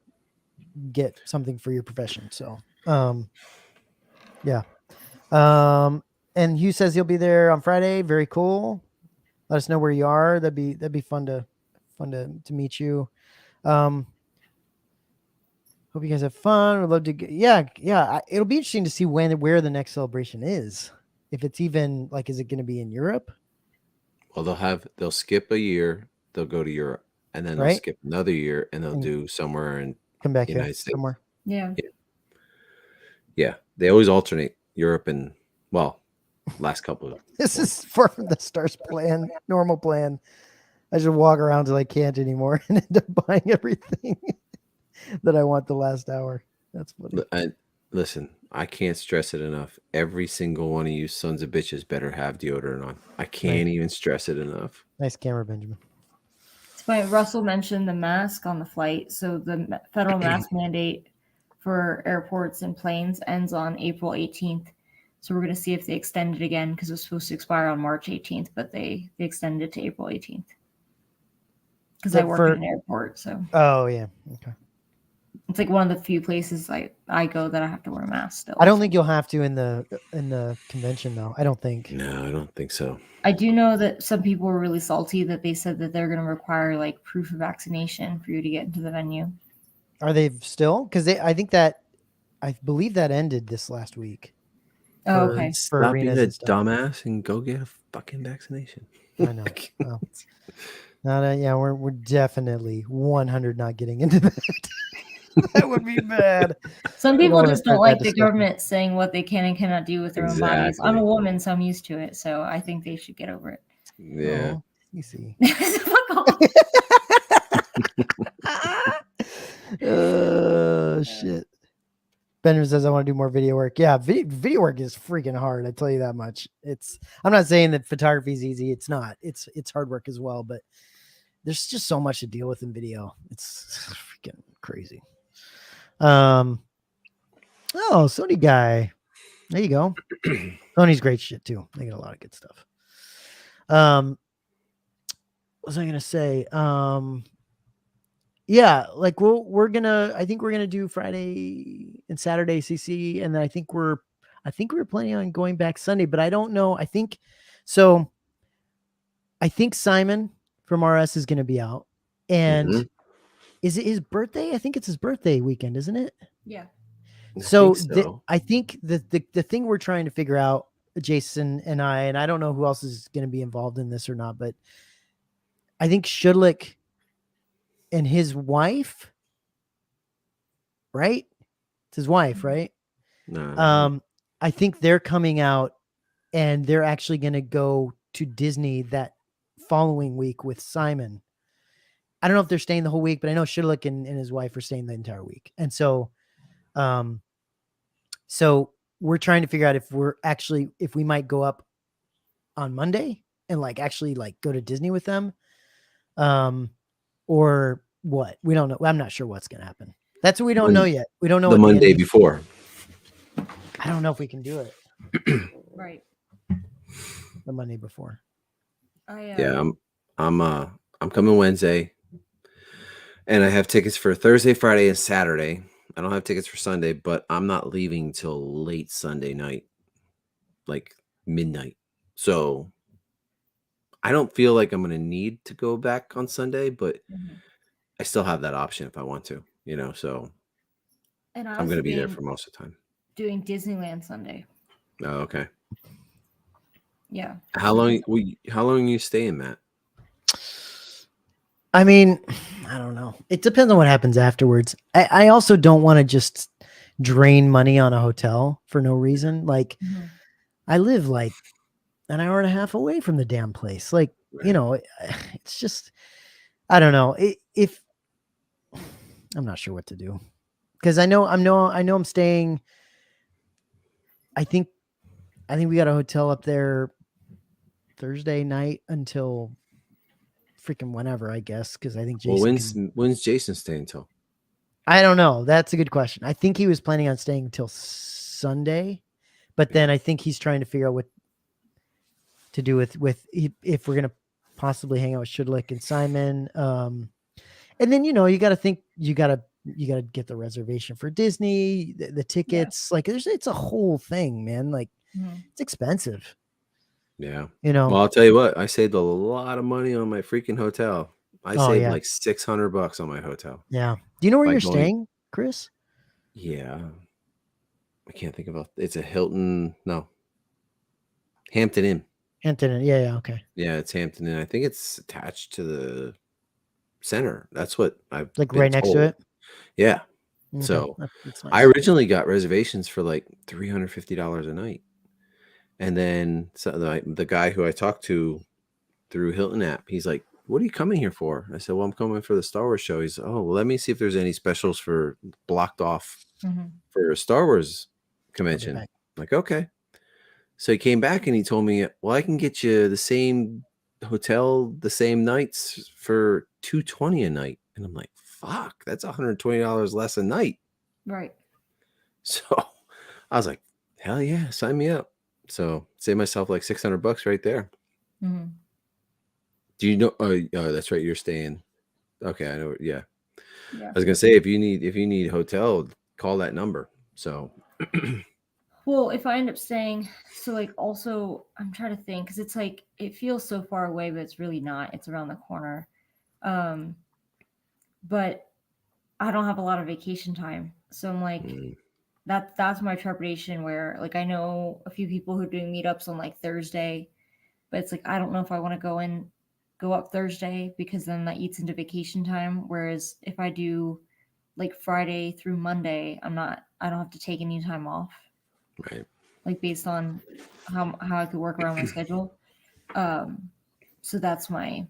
get something for your profession. So, yeah. And Hugh says he'll be there on Friday. Very cool. Let us know where you are. That'd be fun to meet you. Hope you guys have fun. We'd love to get, yeah. It'll be interesting to see where the next celebration is. If it's even like, is it going to be in Europe? well, they'll skip a year, they'll go to Europe, and then they'll Right. skip another year, and they'll And do somewhere in come back the here United States. somewhere. Yeah. Yeah, they always alternate Europe and last couple of. This is for the Stars plan, normal plan. I should walk around till I can't anymore and end up buying everything that I want the last hour. That's funny. Listen, I can't stress it enough. Every single one of you sons of bitches better have deodorant on. I can't even stress it enough. Nice camera, Benjamin. It's funny. Russell mentioned the mask on the flight. So the federal mask mandate for airports and planes ends on April 18th. So we're going to see if they extend it again because it was supposed to expire on March 18th, but they extended it to April 18th. Because I work at an airport, so. Oh yeah, okay. It's like one of the few places I go that I have to wear a mask still. I don't think you'll have to in the convention though. I don't think. No, I don't think so. I do know that some people were really salty that they said that they're going to require like proof of vaccination for you to get into the venue. Are they still? Because I believe that ended this last week. Oh, okay. For Stop arenas being a and stuff. dumbass and go get a fucking vaccination. I know. Well, yeah, we're definitely 100 not getting into that. That would be bad. Some people just don't like the discussion. government saying what they can and cannot do with their own bodies. I'm a woman, so I'm used to it. So I think they should get over it. Yeah. Oh, you see. Fuck off. Oh shit. Benjamin says I want to do more video work. Yeah, video work is freaking hard. I tell you that much. I'm not saying that photography is easy. It's not. It's hard work as well, but there's just so much to deal with in video. It's freaking crazy. Oh, Sony guy. There you go. Sony's great shit too. They get a lot of good stuff. What was I gonna say? Yeah, like I think we're gonna do Friday and Saturday CC, and then I think we were planning on going back Sunday, but I don't know. I think Simon from RS is gonna be out, and is it his birthday? I think it's his birthday weekend, isn't it? Yeah. I think the thing we're trying to figure out, Jason and I don't know who else is going to be involved in this or not, but I think Shudlik and his wife, right? It's his wife, right? No. I think they're coming out and they're actually going to go to Disney that following week with Simon. I don't know if they're staying the whole week, but I know Shudlik and his wife are staying the entire week. And so we're trying to figure out if we might go up on Monday and actually go to Disney with them, or what. We don't know. I'm not sure what's going to happen. That's what we don't know yet. We don't know the what Monday before. I don't know if we can do it. Right. The Monday before. Yeah, I'm coming Wednesday, and I have tickets for Thursday, Friday, and Saturday. I don't have tickets for Sunday, but I'm not leaving till late Sunday night, like midnight. So I don't feel like I'm going to need to go back on Sunday, but I still have that option if I want to, so And I'm going to be there for most of the time. Doing Disneyland Sunday. Oh, okay. Yeah. How long are you staying, Matt? I mean, I don't know. It depends on what happens afterwards. I also don't want to just drain money on a hotel for no reason. I live an hour and a half away from the damn place. Right. It's just, I don't know. If I'm not sure what to do, because I know I'm staying. I think we got a hotel up there Thursday night until freaking whenever, I guess, because I think Jason. When's Jason staying till? I don't know. That's a good question. I think he was planning on staying until Sunday, but then I think he's trying to figure out what to do with if we're gonna possibly hang out with Shudlik and Simon. And then, you got to think, you got to get the reservation for Disney, the tickets. Like it's a whole thing, man. Like it's expensive. Yeah. Well, Well, I'll tell you what, I saved a lot of money on my freaking hotel. I saved yeah. like $600 on my hotel. Yeah. Do you know where By you're going- staying, Chris? Yeah. I can't think about it's a Hilton. No. Hampton Inn. Hampton. Yeah. Okay. Yeah, it's Hampton Inn. I think it's attached to the center. That's what I've Like been right next to told. it. Yeah. Okay. So That's nice. I originally got reservations for like $350 a night. And then the guy who I talked to through Hilton app, he's like, "What are you coming here for?" I said, "Well, I'm coming for the Star Wars show." He's, "Oh, well, let me see if there's any specials for blocked off for a Star Wars convention." I'm like, okay. So he came back and he told me, "Well, I can get you the same hotel, the same nights for $220 a night." And I'm like, "Fuck, that's $120 less a night." Right. So I was like, "Hell yeah, sign me up." So save myself like $600 right there. Do you know? Oh, that's right. You're staying. Okay, I know. Yeah. I was gonna say if you need hotel, call that number. So. Well, if I end up staying, so like also I'm trying to think because it's like it feels so far away, but it's really not. It's around the corner. But I don't have a lot of vacation time, so I'm like that's my trepidation. Where like I know a few people who are doing meetups on like Thursday, but it's like I don't know if I want to go up Thursday because then that eats into vacation time. Whereas if I do like Friday through Monday, I don't have to take any time off. Right. Like based on how I could work around my schedule. So that's my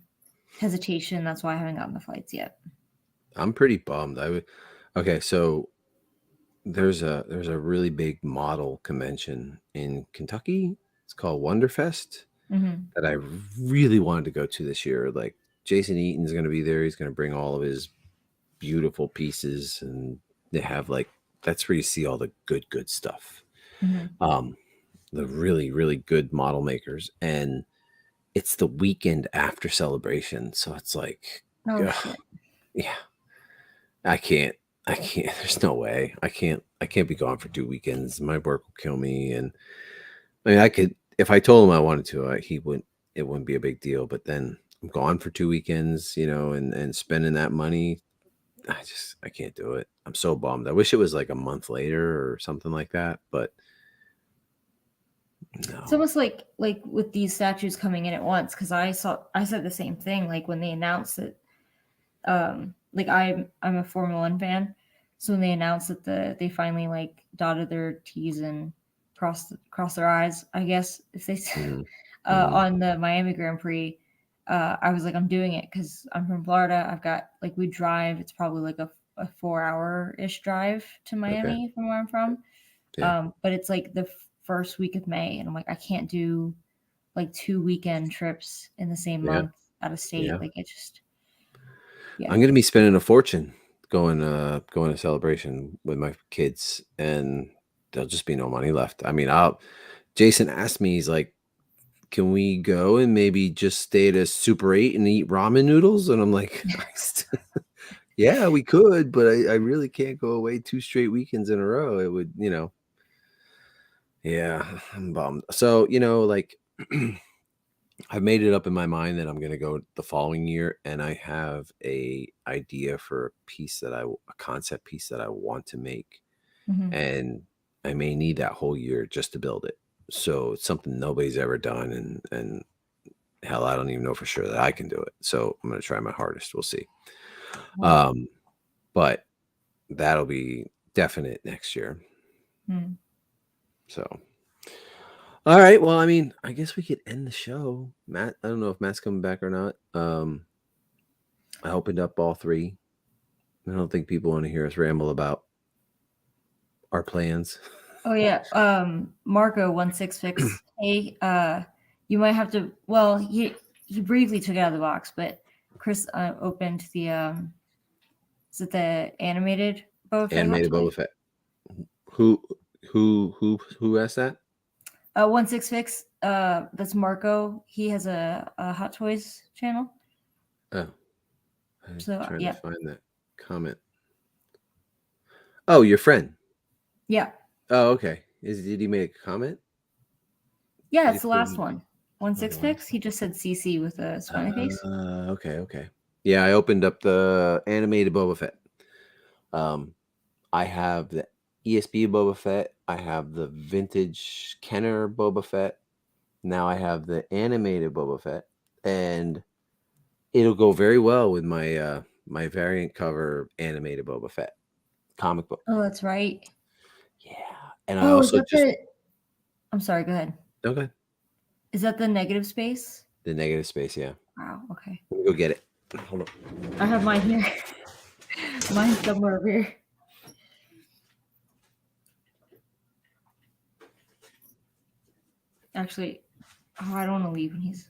hesitation. That's why I haven't gotten the flights yet. I'm pretty bummed. Okay, so there's a really big model convention in Kentucky. It's called Wonderfest that I really wanted to go to this year. Like Jason Eaton's going to be there. He's going to bring all of his beautiful pieces, and they have like that's where you see all the good stuff. The really, really good model makers, and it's the weekend after Celebration, so it's like, Shit. Yeah, I can't. There's no way. I can't be gone for 2 weekends. My work will kill me, and I mean, I could if I told him I wanted to. It wouldn't be a big deal. But then I'm gone for 2 weekends, and spending that money. I can't do it. I'm so bummed. I wish it was like a month later or something like that, but. No. It's almost like with these statues coming in at once because I said the same thing like when they announced that like I'm a Formula One fan, so when they announced that they finally like dotted their T's and crossed their I's, I guess if they on the Miami Grand Prix, I was like I'm doing it because I'm from Florida. I've got like we drive. It's probably like a 4-hour-ish drive to Miami from where I'm from. Yeah. But it's like the first week of May, and I'm like, I can't do like 2 weekend trips in the same month out of state. Yeah. Like it just. Yeah. I'm gonna be spending a fortune going to Celebration with my kids, and there'll just be no money left. I mean, Jason asked me, he's like, "Can we go and maybe just stay at a Super 8 and eat ramen noodles?" And I'm like, "Yeah, we could, but I really can't go away 2 straight weekends in a row. It would, Yeah, I'm bummed. So, like I've made it up in my mind that I'm going to go the following year, and I have a idea for a concept piece that I want to make, and I may need that whole year just to build it. So it's something nobody's ever done, and hell, I don't even know for sure that I can do it. So I'm going to try my hardest. We'll see. Wow. But that'll be definite next year. So, all right. Well, I mean, I guess we could end the show. Matt, I don't know if Matt's coming back or not. I opened up all 3. I don't think people want to hear us ramble about our plans. Oh yeah. Marco 166. Hey, you might have to. Well, he briefly took it out of the box, but Chris opened the is it the animated Boba Fett? Animated Boba Fett. Who asked that? 166. that's Marco. He has a Hot Toys channel. Oh, I'm So, trying yeah. to find that comment. Oh, your friend. Yeah. Oh, okay. Did he make a comment? Yeah, Did it's he the put last in- one. 166. He just said CC with a smiley face. Okay. Yeah, I opened up the animated Boba Fett. I have the ESB Boba Fett. I have the vintage Kenner Boba Fett. Now I have the animated Boba Fett, and it'll go very well with my my variant cover animated Boba Fett comic book. Oh, that's right. Yeah, and I Oh, is also that just the? I'm sorry. Go ahead. okay Is that the negative space? the negative space. Yeah, Wow. Okay. let me go get it. Hold on. I have mine here. Mine's somewhere over here. Actually, I don't want to leave when he's.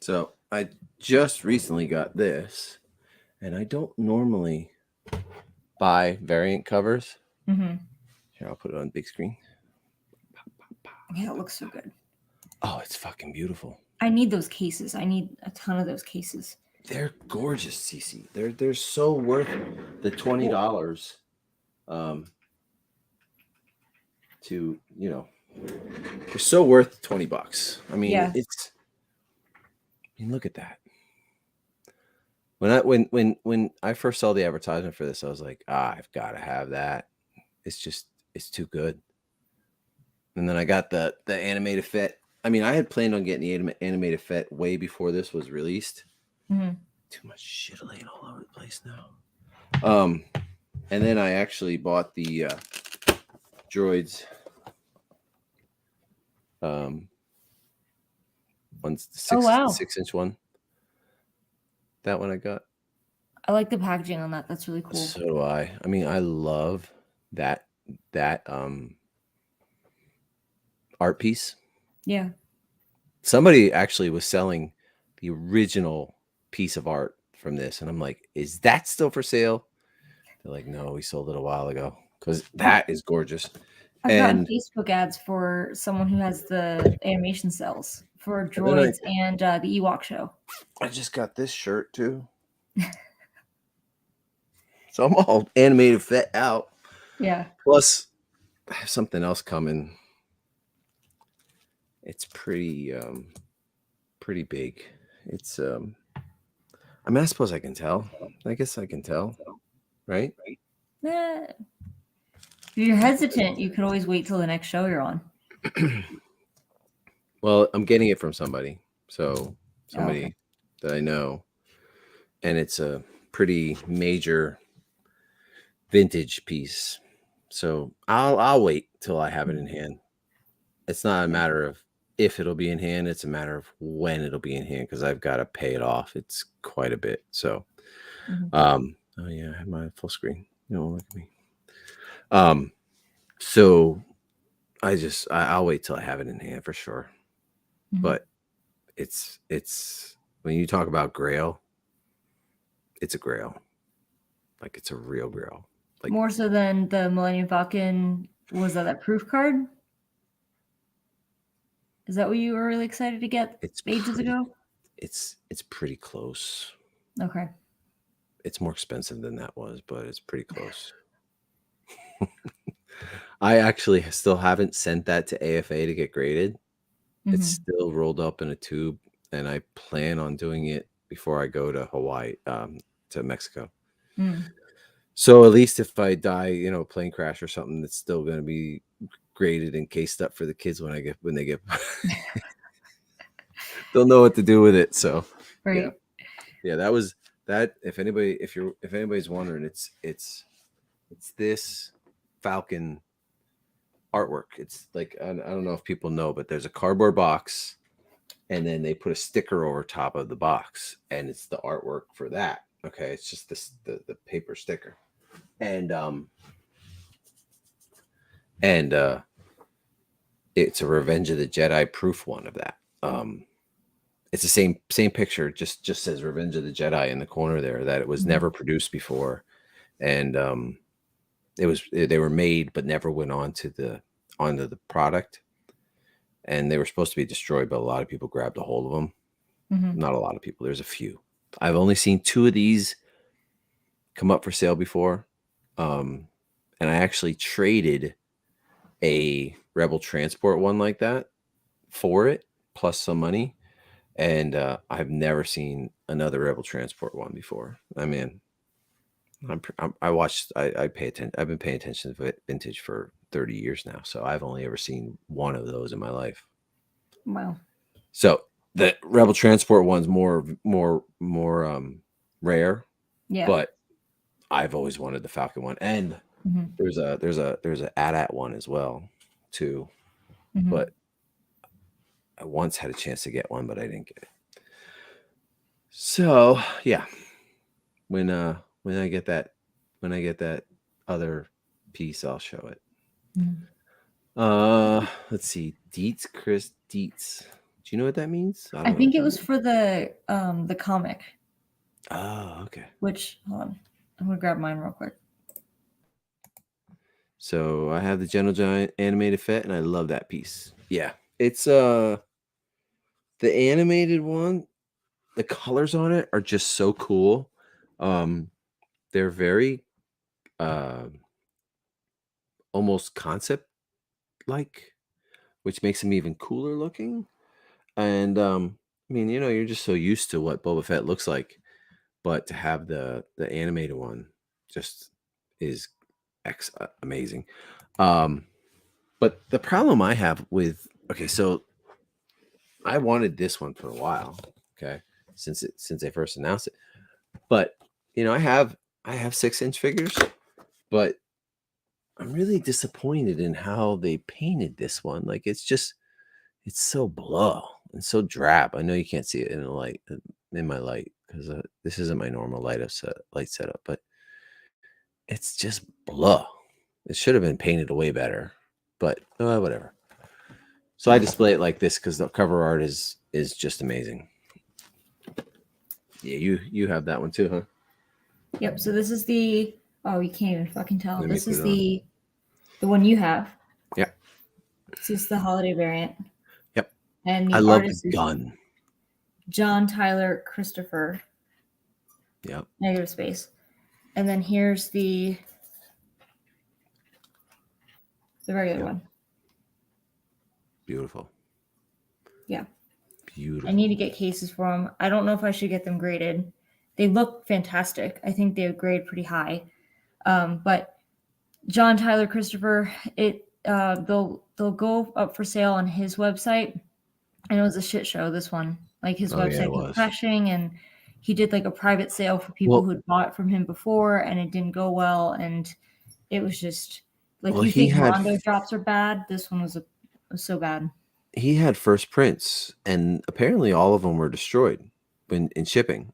So I just recently got this, and I don't normally buy variant covers. Mm-hmm. Here, I'll put it on big screen. Yeah, it looks so good. Oh, it's fucking beautiful. I need those cases. I need a ton of those cases. They're gorgeous, Cece. They're so worth the $20. To they're so worth $20. I mean, Yeah. I mean, look at that. When I first saw the advertisement for this, I was like, I've got to have that. It's too good. And then I got the animated Fett. I mean, I had planned on getting the animated Fett way before this was released. Mm-hmm. Too much shit laying all over the place now. And then I actually bought the droids. One's the 6-inch one. That one I got. I like the packaging on that. That's really cool. So do I. I mean, I love that art piece. Yeah. Somebody actually was selling the original piece of art from this, and I'm like, is that still for sale? They're like, no, we sold it a while ago, because that is gorgeous. I've gotten Facebook ads for someone who has the animation cells for droids and the Ewok show. I just got this shirt too. So I'm all animated Fett out. Yeah. Plus, I have something else coming. It's pretty big. It's I mean, I suppose I can tell. I guess I can tell, right? If you're hesitant, you could always wait till the next show you're on. Well, I'm getting it from somebody. So somebody that I know. And it's a pretty major vintage piece. So I'll wait till I have it in hand. It's not a matter of if it'll be in hand, it's a matter of when it'll be in hand, because I've got to pay it off. It's quite a bit. So oh yeah, I have my full screen. Look at me. So I'll wait till I have it in hand for sure. Mm-hmm. But it's when you talk about Grail, it's a Grail. Like, it's a real Grail. Like, more so than the Millennium Falcon. Was that proof card? Is that what you were really excited to get ages ago? It's pretty close. Okay. It's more expensive than that was, but it's pretty close. I actually still haven't sent that to AFA to get graded. Mm-hmm. It's still rolled up in a tube, and I plan on doing it before I go to Hawaii, to Mexico. So at least if I die, plane crash or something, it's still going to be graded and cased up for the kids when they get they'll know what to do with it. So right. Yeah, that was that. If anybody's wondering, it's this Falcon artwork. It's like, I don't know if people know, but there's a cardboard box, and then they put a sticker over top of the box, and it's the artwork for that. Okay, it's just the paper sticker, and it's a Revenge of the Jedi proof one of that. it's the same picture. Just says Revenge of the Jedi in the corner there. That it was never produced before, and they were made but never went onto the product, and they were supposed to be destroyed, but a lot of people grabbed a hold of them. Not a lot of people. There's a few. I've only seen 2 of these come up for sale before, and I actually traded a Rebel Transport one like that for it, plus some money, and I've never seen another Rebel Transport one before. I mean, I pay attention. I've been paying attention to vintage for 30 years now, so I've only ever seen one of those in my life. Wow. So the Rebel Transport one's more rare, yeah. But I've always wanted the Falcon one, and there's a AT-AT one as well too. But I once had a chance to get one, but I didn't get it. So yeah, when I get that other piece, I'll show it. Let's see, Chris Dietz. Do you know what that means? I think it was for the comic. Oh, okay. Which, hold on, I'm gonna grab mine real quick. So I have the Gentle Giant animated Fett, and I love that piece. Yeah, it's the animated one. The colors on it are just so cool. They're very almost concept like, which makes them even cooler looking. And I mean, you're just so used to what Boba Fett looks like, but to have the animated one just is amazing. But the problem I have with so I wanted this one for a while, since they first announced it. But I have 6-inch figures, but I'm really disappointed in how they painted this one. Like, it's so blah and so drab. I know you can't see it in the light, in my light, because this isn't my normal light setup, but it's just blah. It should have been painted way better, but whatever. So I display it like this because the cover art is just amazing. Yeah, you have that one too, huh? Yep. So this is the you can't even fucking tell. This is the one you have. Yep. This is the holiday variant. Yep. And I love the gun. John Tyler Christopher. Yep. Negative space. And then here's the regular one. Beautiful. Yeah. Beautiful. I need to get cases for them. I don't know if I should get them graded. They look fantastic. I think they grade pretty high. But John Tyler Christopher, they'll go up for sale on his website, and it was a shit show. This one, like his website kept crashing, and he did like a private sale for people who'd bought from him before, and it didn't go well, and it was just like you think Mondo drops are bad. This one was so bad. He had first prints, and apparently all of them were destroyed in shipping.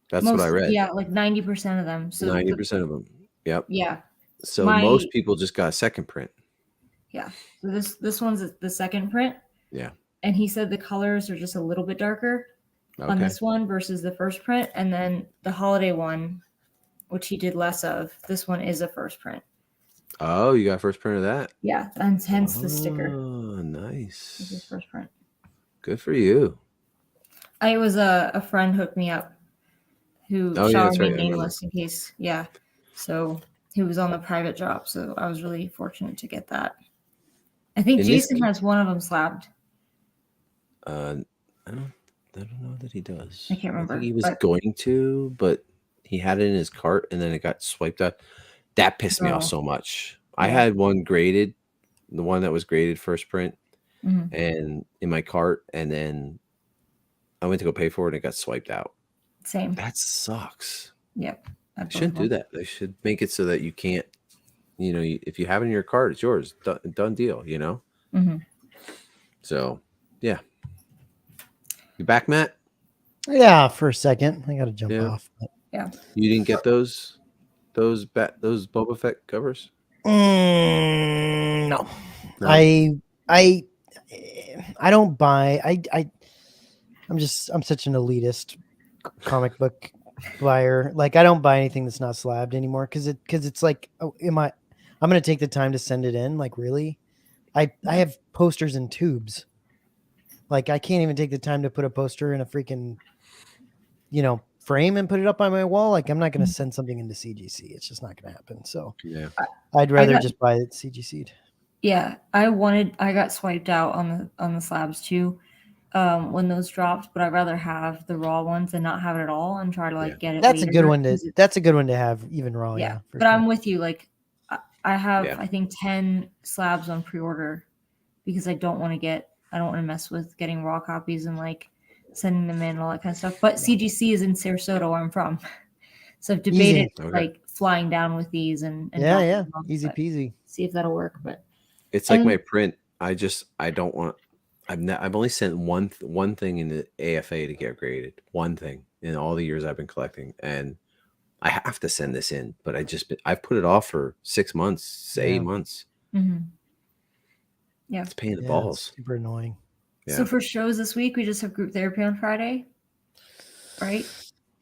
That's what I read. Yeah, like 90% of them. So 90% of them. Yep. Yeah. So most people just got a second print. Yeah. So this one's the second print. Yeah. And he said the colors are just a little bit darker on this one versus the first print. And then the holiday one, which he did less of, this one is a first print. Oh, you got first print of that? Yeah, and hence the sticker. Oh, nice. This is first print. Good for you. I was a friend hooked me up who shall remain nameless in case. Yeah. So he was on the private drop. So I was really fortunate to get that. I think Jason has one of them slabbed. I don't know that he does. I can't remember. I think he was going to, but he had it in his cart and then it got swiped out. That pissed me off so much. Yeah. I had one graded, the one that was graded first print, and in my cart, and then I went to go pay for it and it got swiped out. Same. That sucks. Yep. They shouldn't do that. They should make it so that you can't, if you have it in your cart, it's yours. Done deal, So, yeah. You back, Matt? Yeah, for a second. I got to jump off. But... Yeah. You didn't get those Boba Fett covers? No. I don't buy. I'm such an elitist comic book buyer. Like I don't buy anything that's not slabbed anymore because it's like, oh, I'm going to take the time to send it in. Like really, I have posters in tubes. Like I can't even take the time to put a poster in a freaking, frame and put it up on my wall. Like I'm not going to send something into CGC. It's just not going to happen. So Yeah. I'd rather just buy it CGC'd. Yeah, I got swiped out on the slabs too, when those dropped, but I'd rather have the raw ones and not have it at all and try to like get it. That's a good later, one 'cause that's a good one to have even raw. yeah. Yeah, for But sure. I'm with you. Like I have, Yeah. I think 10 slabs on pre-order because I don't want to mess with getting raw copies and like sending them in and all that kind of stuff. But CGC is in Sarasota where I'm from. So I've debated Okay. like flying down with these and Yeah, dropping yeah, them off, easy but peasy. see if that'll work. But It's like my print. I don't want. I've only sent one thing in the AFA to get graded. One thing in all the years I've been collecting, and I have to send this in. But I've put it off for 6 months, 8 months. Mhm. Yeah, It's a pain in the Yeah, balls. it's super annoying. Yeah. So for shows this week, we just have group therapy on Friday, right?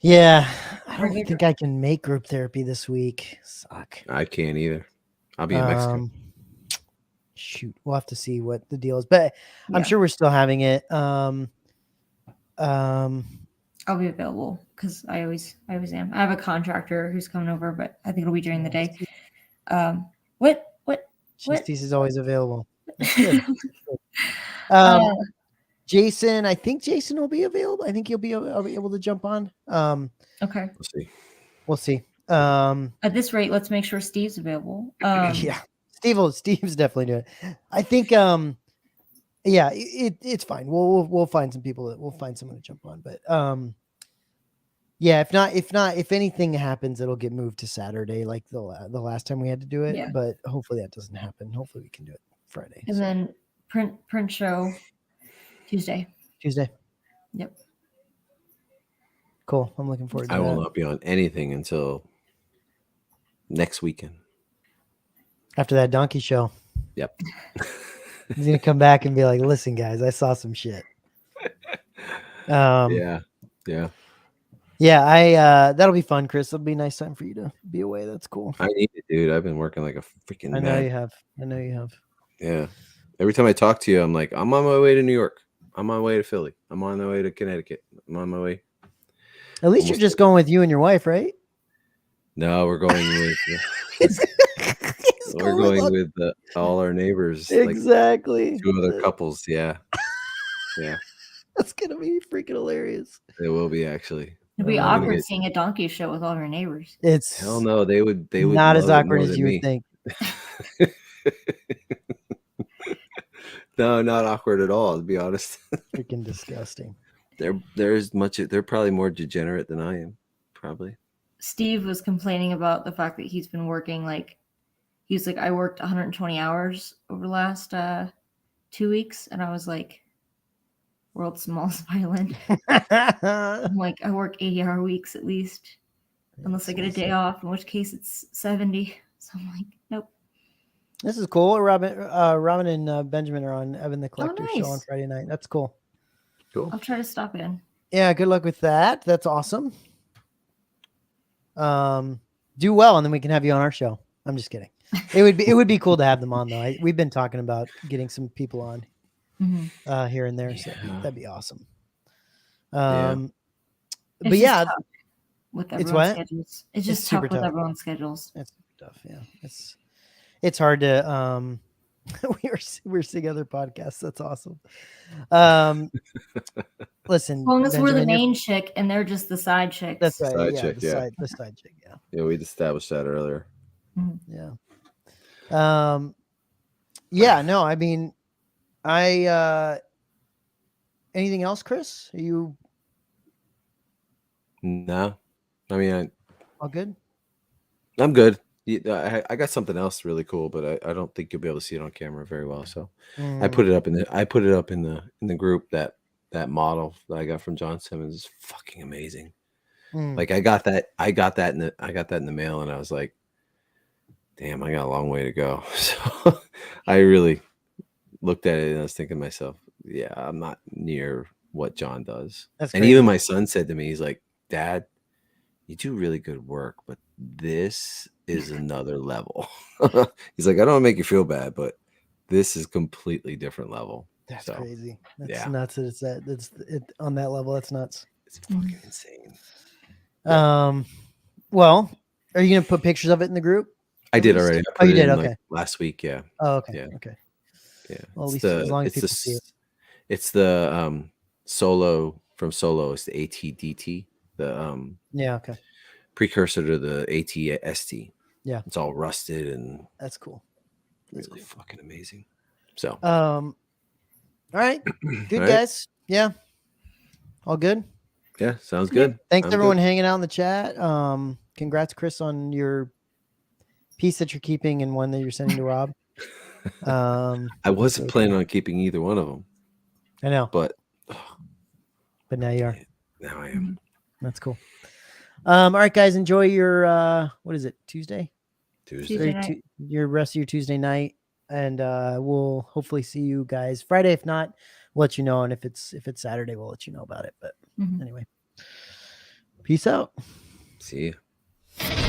Yeah, I don't Regular- think I can make group therapy this week. Suck. I can't either. I'll be in Mexico. Shoot, we'll have to see what the deal is, but Yeah. I'm sure we're still having it. I'll be available because I always am. I have a contractor who's coming over, but I think it'll be during the day. What? Cheese is always available. That's good. Jason, I think Jason will be available. I think he'll be able to jump on. Okay. We'll see. At this rate, let's make sure Steve's available. Yeah, Steve's definitely doing it. I think. Yeah, it's fine. We'll find some people we'll find someone to jump on. But yeah, if anything happens, it'll get moved to Saturday, like the last time we had to do it. Yeah. But hopefully that doesn't happen. Hopefully we can do it Friday. And then print show Tuesday. Yep. Cool. I'm looking forward to I that. will not be on anything until next weekend. After that donkey show. Yep. He's gonna come back and be like, "Listen, guys, I saw some shit." Yeah. That'll be fun, Chris. It'll be a nice time for you to be away. That's cool. I need it, dude. I've been working like a freaking I know mad. you have. Yeah. Every time I talk to you, I'm like, I'm on my way to New York. I'm on my way to Philly. I'm on my way to Connecticut. I'm on my way. At least you're just going with you and your wife, right? No, we're going with we're going with all our neighbors. Exactly. Like 2 other couples. Yeah. Yeah. That's gonna be freaking hilarious. It will be actually. It'd be I'm gonna awkward get- seeing a donkey show with all your neighbors. It's Hell no, they would not as love it awkward more as than you me. would think. No, not awkward at all, to be honest. Freaking disgusting. They're probably more degenerate than I am. Probably. Steve was complaining about the fact that he's been working he's like, I worked 120 hours over the last 2 weeks, and I was like, world's smallest violin. I'm like, I work 80-hour weeks at least, unless I get a day off, in which case it's 70. So I'm like, nope. This is cool. Robin and Benjamin are on Evan the Collector show on nice. Friday night. That's cool. Cool. I'll try to stop in. Yeah, good luck with that. That's awesome. Do well, and then we can have you on our show. I'm just kidding. It would be cool to have them on though. We've been talking about getting some people on here and there, so that'd be awesome. But yeah, with it's everyone's what? schedules. It's just It's tough super with tough. everyone's schedules. It's tough. Yeah, it's hard to we're seeing other podcasts. That's awesome. Listen, As long as we're the Benjamin, main chick and they're just the side chicks. that's right. Side Yeah, chick, yeah. the side chick. Yeah. Yeah, we'd established that earlier. Yeah. Yeah, no, I mean, anything else, Chris? Are you No, I mean, all good? I'm good. I got something else really cool, but I don't think you'll be able to see it on camera very well. So I put it up in the group. That model that I got from John Simmons is fucking amazing. Like I got that in the mail, and I was like, damn, I got a long way to go. So I really looked at it and I was thinking to myself, yeah, I'm not near what John does. That's and crazy. even my son said to me, he's like, Dad, you do really good work, but this is another level. He's like, I don't want to make you feel bad, but this is completely different level. That's So, crazy. That's yeah. nuts that it's that. It's on that level. That's nuts. It's fucking insane. Well, are you gonna put pictures of it in the group? I did already. I Oh, put you it did. in, Okay. like, last week. Yeah. Oh, okay. Yeah. Okay. Yeah. Well, at least as long as people see it. It's the Solo from Solo. It's the ATDT, the Yeah. Okay. precursor to the ATST. Yeah. It's all rusted and That's cool. That's really cool. fucking amazing. So, All right. Good, All right. guys. Yeah. All good. Yeah, sounds good. Thanks I'm everyone good. hanging out in the chat. Congrats, Chris, on your piece that you're keeping and one that you're sending to Rob. I wasn't planning on keeping either one of them. I know, but now you are. Now I am. That's cool. All right, guys, enjoy your what is it? Tuesday night. Your rest of your Tuesday night, and we'll hopefully see you guys Friday. If not, we'll let you know, and if it's Saturday, we'll let you know about it. But anyway, peace out. See you.